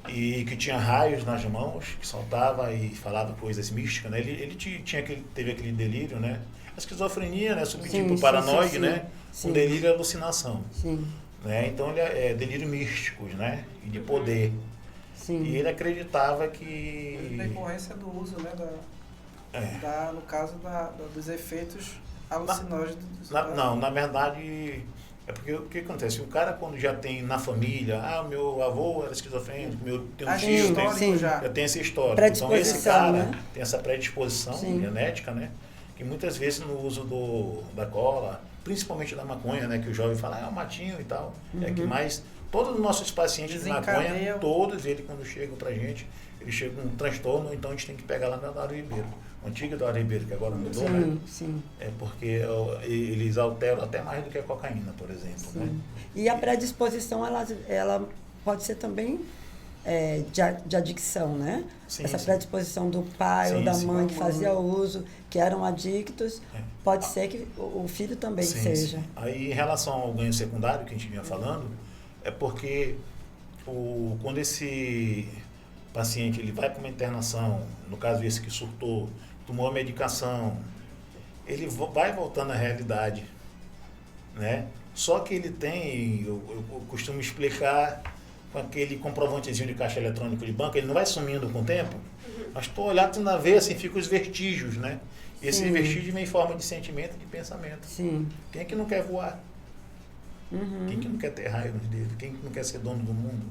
E que tinha raios nas mãos, que soltava e falava coisas místicas, né? Ele teve aquele delírio, né? A esquizofrenia, né? Subtipo paranoide, né? Um delírio e alucinação. Né? Então, ele é delírio místicos, né? E de poder. E ele acreditava que... A decorrência do uso, né? No caso dos efeitos alucinógenos. Na verdade... É porque o que acontece? O cara, quando já tem na família, meu avô era esquizofrênico, tem um tio, já tem essa história. Então, esse cara, né? Tem essa predisposição genética, né? Que muitas vezes no uso da cola, principalmente da maconha, né? Que o jovem fala, o matinho e tal. É que mais... Todos os nossos pacientes de maconha, todos eles, quando chegam pra gente, eles chegam com um transtorno, então a gente tem que pegar lá na Dário Ribeiro. O antigo Dário Ribeiro, que agora mudou, né? É porque eles alteram até mais do que a cocaína, por exemplo. Né? E a predisposição, ela pode ser também de adicção, né? Essa predisposição do pai ou da mãe que fazia uso, que eram adictos, pode ser que o filho também seja. Aí, em relação ao ganho secundário que a gente vinha falando, é porque quando esse paciente ele vai para uma internação, no caso esse que surtou, tomou a medicação, ele vai voltando à realidade, né? Só que ele tem, eu costumo explicar com aquele comprovantezinho de caixa eletrônico de banco, ele não vai sumindo com o tempo, mas tu olhar, tu ainda vê assim, fica os vestígios, né? E esse vestígio vem em forma de sentimento, de pensamento. Quem é que não quer voar? Quem que não quer ter raio nos dedos? Quem que não quer ser dono do mundo?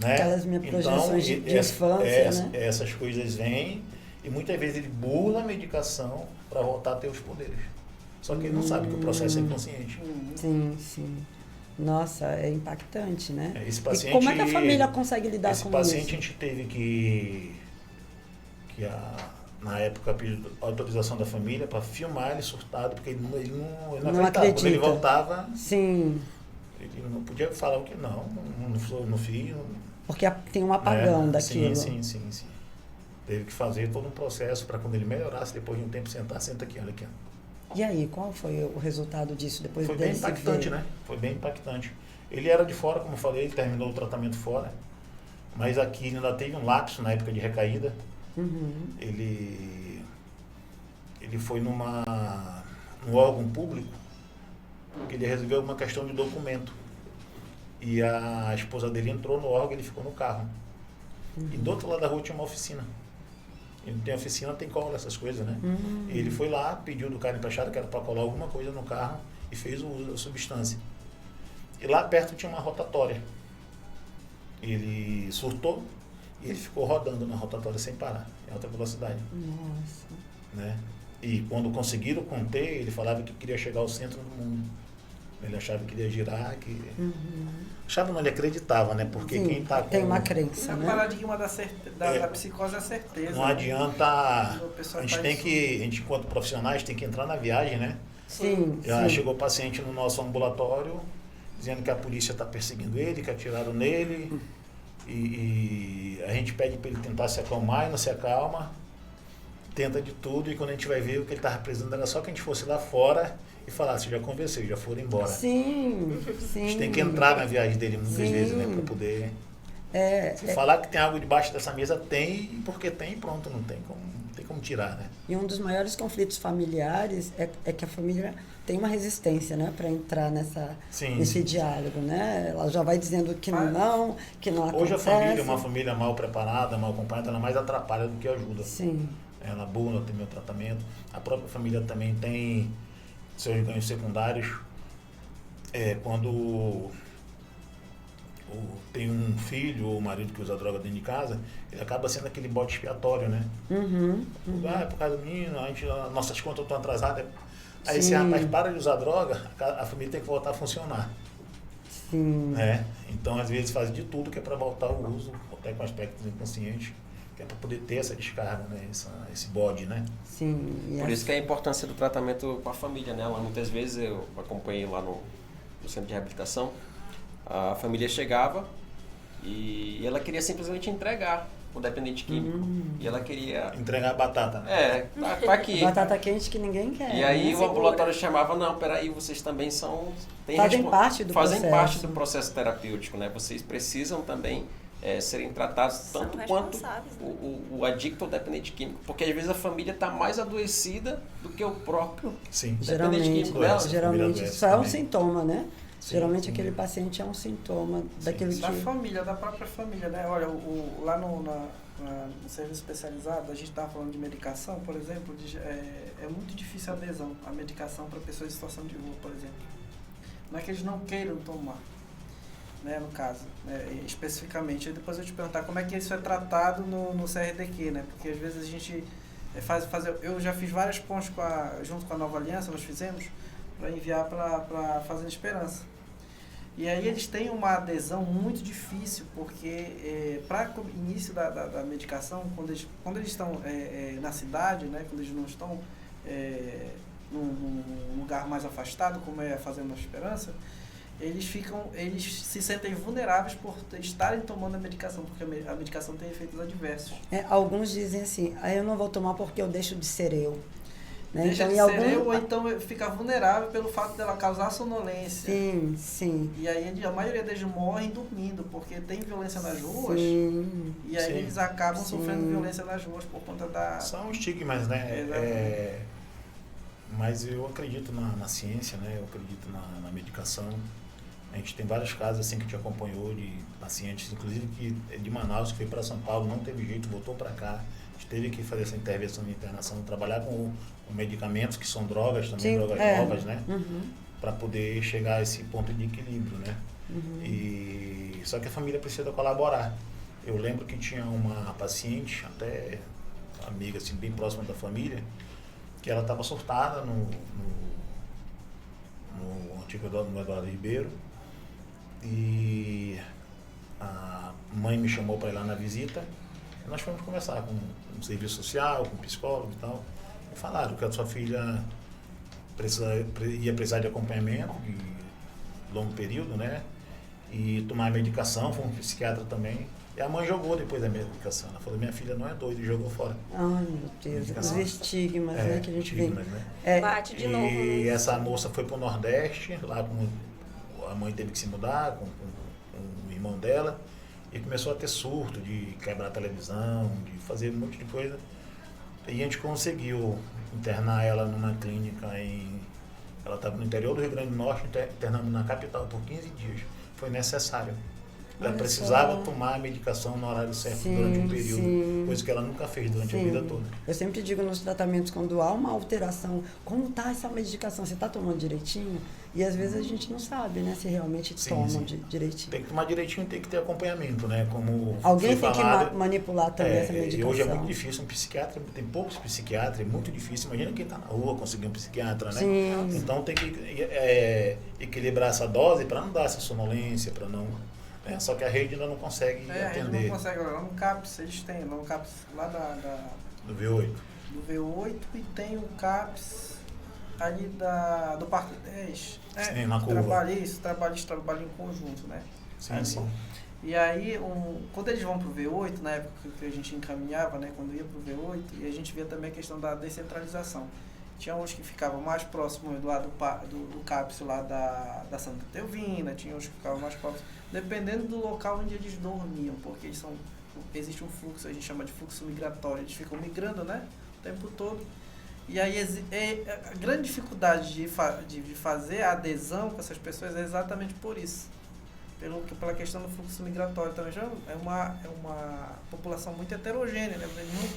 Né? Aquelas minhas projeções de infância, né? Essas coisas vêm e muitas vezes ele burla a medicação para voltar a ter os poderes. Só que ele não sabe que o processo é inconsciente. Sim. Nossa, é impactante, né? Esse paciente, e como é que a família consegue lidar com isso? Esse paciente a gente teve que na época, pediu autorização da família para filmar ele surtado, porque ele não acreditava. Quando ele voltava, ele não podia falar o que não fiz. Porque tem um apagão daquilo. Sim. Teve que fazer todo um processo para quando ele melhorasse, depois de um tempo senta aqui, olha aqui. E aí, qual foi o resultado disso depois dele? Foi bem impactante, né? Foi bem impactante. Ele era de fora, como eu falei, ele terminou o tratamento fora, mas aqui ele ainda teve um lapso na época de recaída. Ele foi no órgão público, que ele resolveu uma questão de documento. E a esposa dele entrou no órgão e ele ficou no carro. E do outro lado da rua tinha uma oficina. Ele tem oficina, tem cola, essas coisas, né? Ele foi lá, pediu do cara emprestado, que era para colar alguma coisa no carro, e fez o uso da substância. E lá perto tinha uma rotatória. Ele surtou e ele ficou rodando na rotatória sem parar, em alta velocidade. Nossa. Né? E quando conseguiram conter, ele falava que queria chegar ao centro do mundo. Ele achava que iria girar, que... Achava não, ele acreditava, né? Porque Sim, quem tá com... tem uma crença, O né? paradigma da psicose é a certeza. Não adianta... Quando a pessoa A gente faz tem isso. que, a gente enquanto profissionais, tem que entrar na viagem, né? Sim, Já sim. chegou paciente no nosso ambulatório dizendo que a polícia está perseguindo ele, que atiraram nele. E a gente pede para ele tentar se acalmar e não se acalma. Tenta de tudo e quando a gente vai ver o que ele estava precisando era só que a gente fosse lá fora e falasse, já conversei, já foram embora. Sim, sim. A gente tem que entrar na viagem dele muitas Sim. vezes, né? Para poder... É, Se falar que tem algo debaixo dessa mesa, tem, porque tem, pronto, não tem como tirar, né? e um dos maiores conflitos familiares é que a família tem uma resistência, né, para entrar Sim, nesse sim. diálogo, né? Ela já vai dizendo que não Hoje acontece. uma família mal preparada, mal acompanhada, ela mais atrapalha do que ajuda. Sim, Ela bula, tem meu tratamento. A própria família também tem seus ganhos secundários. Quando tem um filho ou um marido que usa droga dentro de casa, ele acaba sendo aquele bode expiatório, né? É por causa do menino, nossas contas estão atrasadas. Aí esse Sim. rapaz para de usar droga, a família tem que voltar a funcionar. sim. Né? Então, às vezes, faz de tudo que é para voltar ao uso, até com aspectos inconscientes, que é para poder ter essa descarga, né? Esse bode, né? Sim. E Por isso que é a importância do tratamento com a família, né? Lá, muitas vezes eu acompanhei lá no centro de reabilitação, a família chegava e ela queria simplesmente entregar o dependente químico. E ela queria... Entregar a batata, né? Tá aqui. batata quente que ninguém quer. E aí né? o ambulatório chamava, não, peraí, vocês também Fazem parte do fazem processo. parte do processo terapêutico, né? Vocês precisam também serem tratados São tanto quanto responsáveis, né? o adicto ou dependente químico, porque às vezes a família está mais adoecida do que o próprio Sim. dependente químico dela. Geralmente adoece só é um também. sintoma, né? Sim, Geralmente sim. aquele paciente é um sintoma daquilo Da que... família, da própria família, né? Olha, lá no serviço especializado, a gente estava falando de medicação, por exemplo, é muito difícil a adesão à medicação para pessoas em situação de rua, por exemplo. Não é que eles não queiram tomar, né, no caso, especificamente. E depois eu te perguntar como é que isso é tratado no CRDQ, né? Porque às vezes a gente eu já fiz várias pontes junto com a Nova Aliança, nós fizemos, para enviar para Fazenda Esperança. E aí eles têm uma adesão muito difícil, porque para o início da medicação, quando eles estão na cidade, né, quando eles não estão num lugar mais afastado, como é a Fazenda Esperança, eles se sentem vulneráveis por estarem tomando a medicação, porque a medicação tem efeitos adversos. Alguns dizem assim, eu não vou tomar porque eu deixo de ser eu. Né? Deixa Então, de ser eu, ou então fica vulnerável pelo fato dela causar sonolência. Sim, sim. E aí a maioria deles morrem dormindo, porque tem violência nas ruas. Sim. E aí Sim. eles acabam Sim. sofrendo violência nas ruas por conta da... São estigmas, né? Exatamente. Mas eu acredito na ciência, né? Eu acredito na medicação. A gente tem vários casos assim que te acompanhou de pacientes, inclusive que de Manaus, que foi para São Paulo, não teve jeito, voltou para cá. A gente teve que fazer essa intervenção de internação, trabalhar com medicamentos que são drogas também, Sim, drogas novas, né? Uhum. Para poder chegar a esse ponto de equilíbrio, né? Só que a família precisa colaborar. Eu lembro que tinha uma paciente, até amiga assim, bem próxima da família, que ela estava surtada no antigo Eduardo Ribeiro, e a mãe me chamou para ir lá na visita, e nós fomos conversar com um serviço social, com um psicólogo e tal, e falaram que a sua filha ia precisar de acompanhamento de longo período, né? E tomar medicação, foi um psiquiatra também. E a mãe jogou depois da medicação. Ela falou, minha filha não é doida, e jogou fora. Ai, meu Deus, os estigmas, né, que a gente vê. estigmas, né? Bate de novo. E essa moça foi para o Nordeste, lá a mãe teve que se mudar com o irmão dela, e começou a ter surto de quebrar a televisão, de fazer um monte de coisa. E a gente conseguiu internar ela numa clínica ela estava no interior do Rio Grande do Norte, internamos na capital por 15 dias. Foi necessário. Ela Olha precisava só. tomar a medicação no horário certo Sim, durante um período, sim. coisa que ela nunca fez durante a Sim. vida toda. Eu sempre digo nos tratamentos, quando há uma alteração, como está essa medicação? Você está tomando direitinho? E às vezes a gente não sabe, né, se realmente Sim, tomam sim. direitinho. Tem que tomar direitinho, tem que ter acompanhamento, né? Como Alguém foi tem que falado, manipular também essa e medicação. hoje é muito difícil um psiquiatra, tem poucos psiquiatras, é muito difícil. Imagina quem está na rua conseguir um psiquiatra, né? Sim. Então tem que equilibrar essa dose para não dar essa sonolência, para não. Só que a rede ainda não consegue A gente atender. não consegue, lá no CAPS, eles têm, lá no CAPS, lá Do V8. do V8 e tem o CAPS ali do Parque 10. Sim, na curva. Trabalho em conjunto, né? Sim, Ali. sim. E aí, quando eles vão pro V8, na época que a gente encaminhava, né, quando ia pro V8, e a gente via também a questão da descentralização. Tinha uns que ficavam mais próximos do lado do CAPS lá da Santa Teovina, tinha uns que ficavam mais próximos, dependendo do local onde eles dormiam, porque existe um fluxo, a gente chama de fluxo migratório, eles ficam migrando, né, o tempo todo. E aí a grande dificuldade de fazer a adesão com essas pessoas é exatamente por isso. Pela questão do fluxo migratório também. Já é uma população muito heterogênea, né? Eles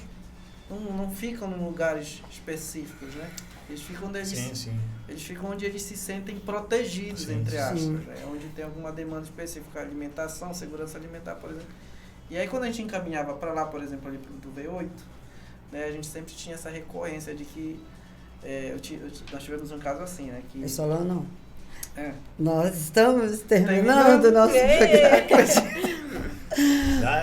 não ficam em lugares específicos, né? Eles ficam onde eles se sentem protegidos, Sim, entre aspas, sim. né? Onde tem alguma demanda específica, alimentação, segurança alimentar, por exemplo. E aí quando a gente encaminhava para lá, por exemplo, ali do V8, né, a gente sempre tinha essa recorrência de que nós tivemos um caso assim, né? Que, É Solano? é, Nós estamos terminando o nosso programa.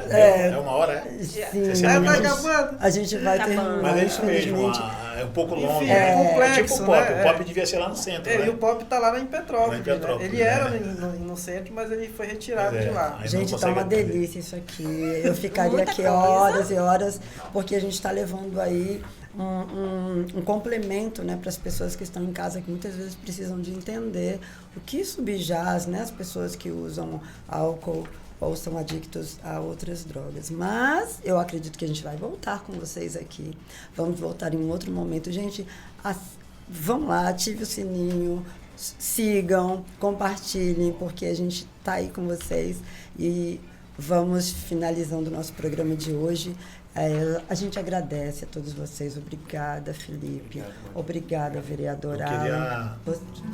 É uma hora, é? Sim. 60 minutos. acabando. A gente vai Tá bom. terminar, Mas é isso mesmo, infelizmente. é um pouco longo. Enfim, né? é complexo, tipo o Pop. né? O Pop devia ser lá no centro, né? E o Pop tá lá em Petrópolis. Lá em Petrópolis, né? Ele era né? no centro, mas ele foi retirado Pois é. de lá. Aí não Gente, tá consegue uma atender. delícia isso aqui. Eu ficaria Muita aqui coisa. horas e horas, porque a gente está levando aí um complemento, né, para as pessoas que estão em casa, que muitas vezes precisam de entender o que subjaz, né, as pessoas que usam álcool ou são adictos a outras drogas. Mas eu acredito que a gente vai voltar com vocês aqui. Vamos voltar em um outro momento. Gente, vão lá, ative o sininho, sigam, compartilhem, porque a gente está aí com vocês e vamos finalizando o nosso programa de hoje. A gente agradece a todos vocês. Obrigada, Felipe. Obrigada, vereadora. Eu queria,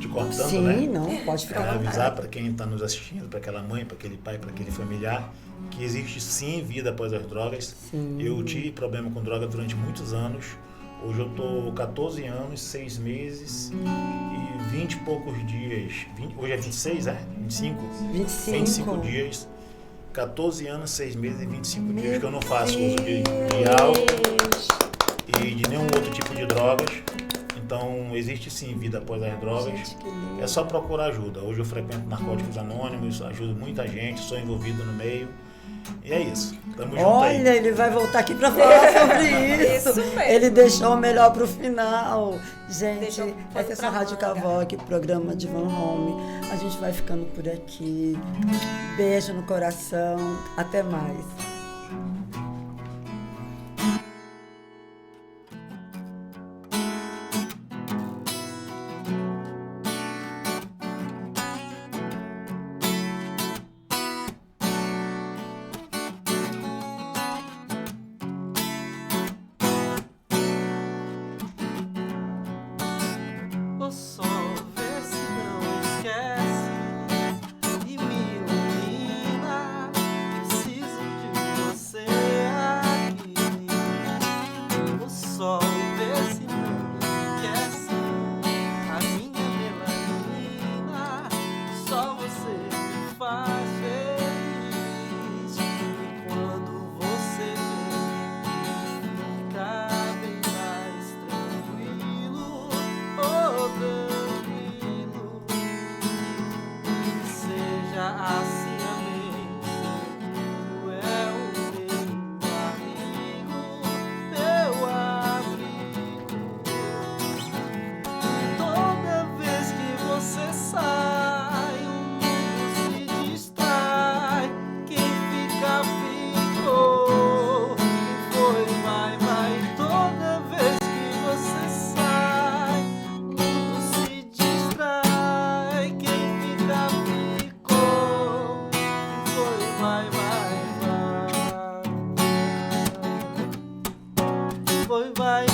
te cortando, Sim, né? não, pode ficar à Avisar vontade. para quem está nos assistindo, para aquela mãe, para aquele pai, para aquele familiar, que existe sim vida após as drogas. Sim. Eu tive problema com droga durante muitos anos. Hoje eu estou 14 anos, 6 meses e 20 e poucos dias. Hoje é 26, 25? 25 dias. 14 anos, 6 meses e 25 dias que eu não faço uso de álcool e de nenhum outro tipo de drogas. Então, existe sim vida após as drogas. Gente, que lindo. É só procurar ajuda. Hoje eu frequento Narcóticos Anônimos, ajudo muita gente, sou envolvido no meio. E é isso. Tamo junto aí. Olha, ele vai voltar aqui para falar sobre isso. Isso mesmo. Ele deixou o melhor para o final. Gente, Deixou o essa é pano a pra Rádio manga. Cavoc, programa de Van Home. A gente vai ficando por aqui. Beijo no coração. Até mais. O sol vê se não esquece e me ilumina. Preciso de vai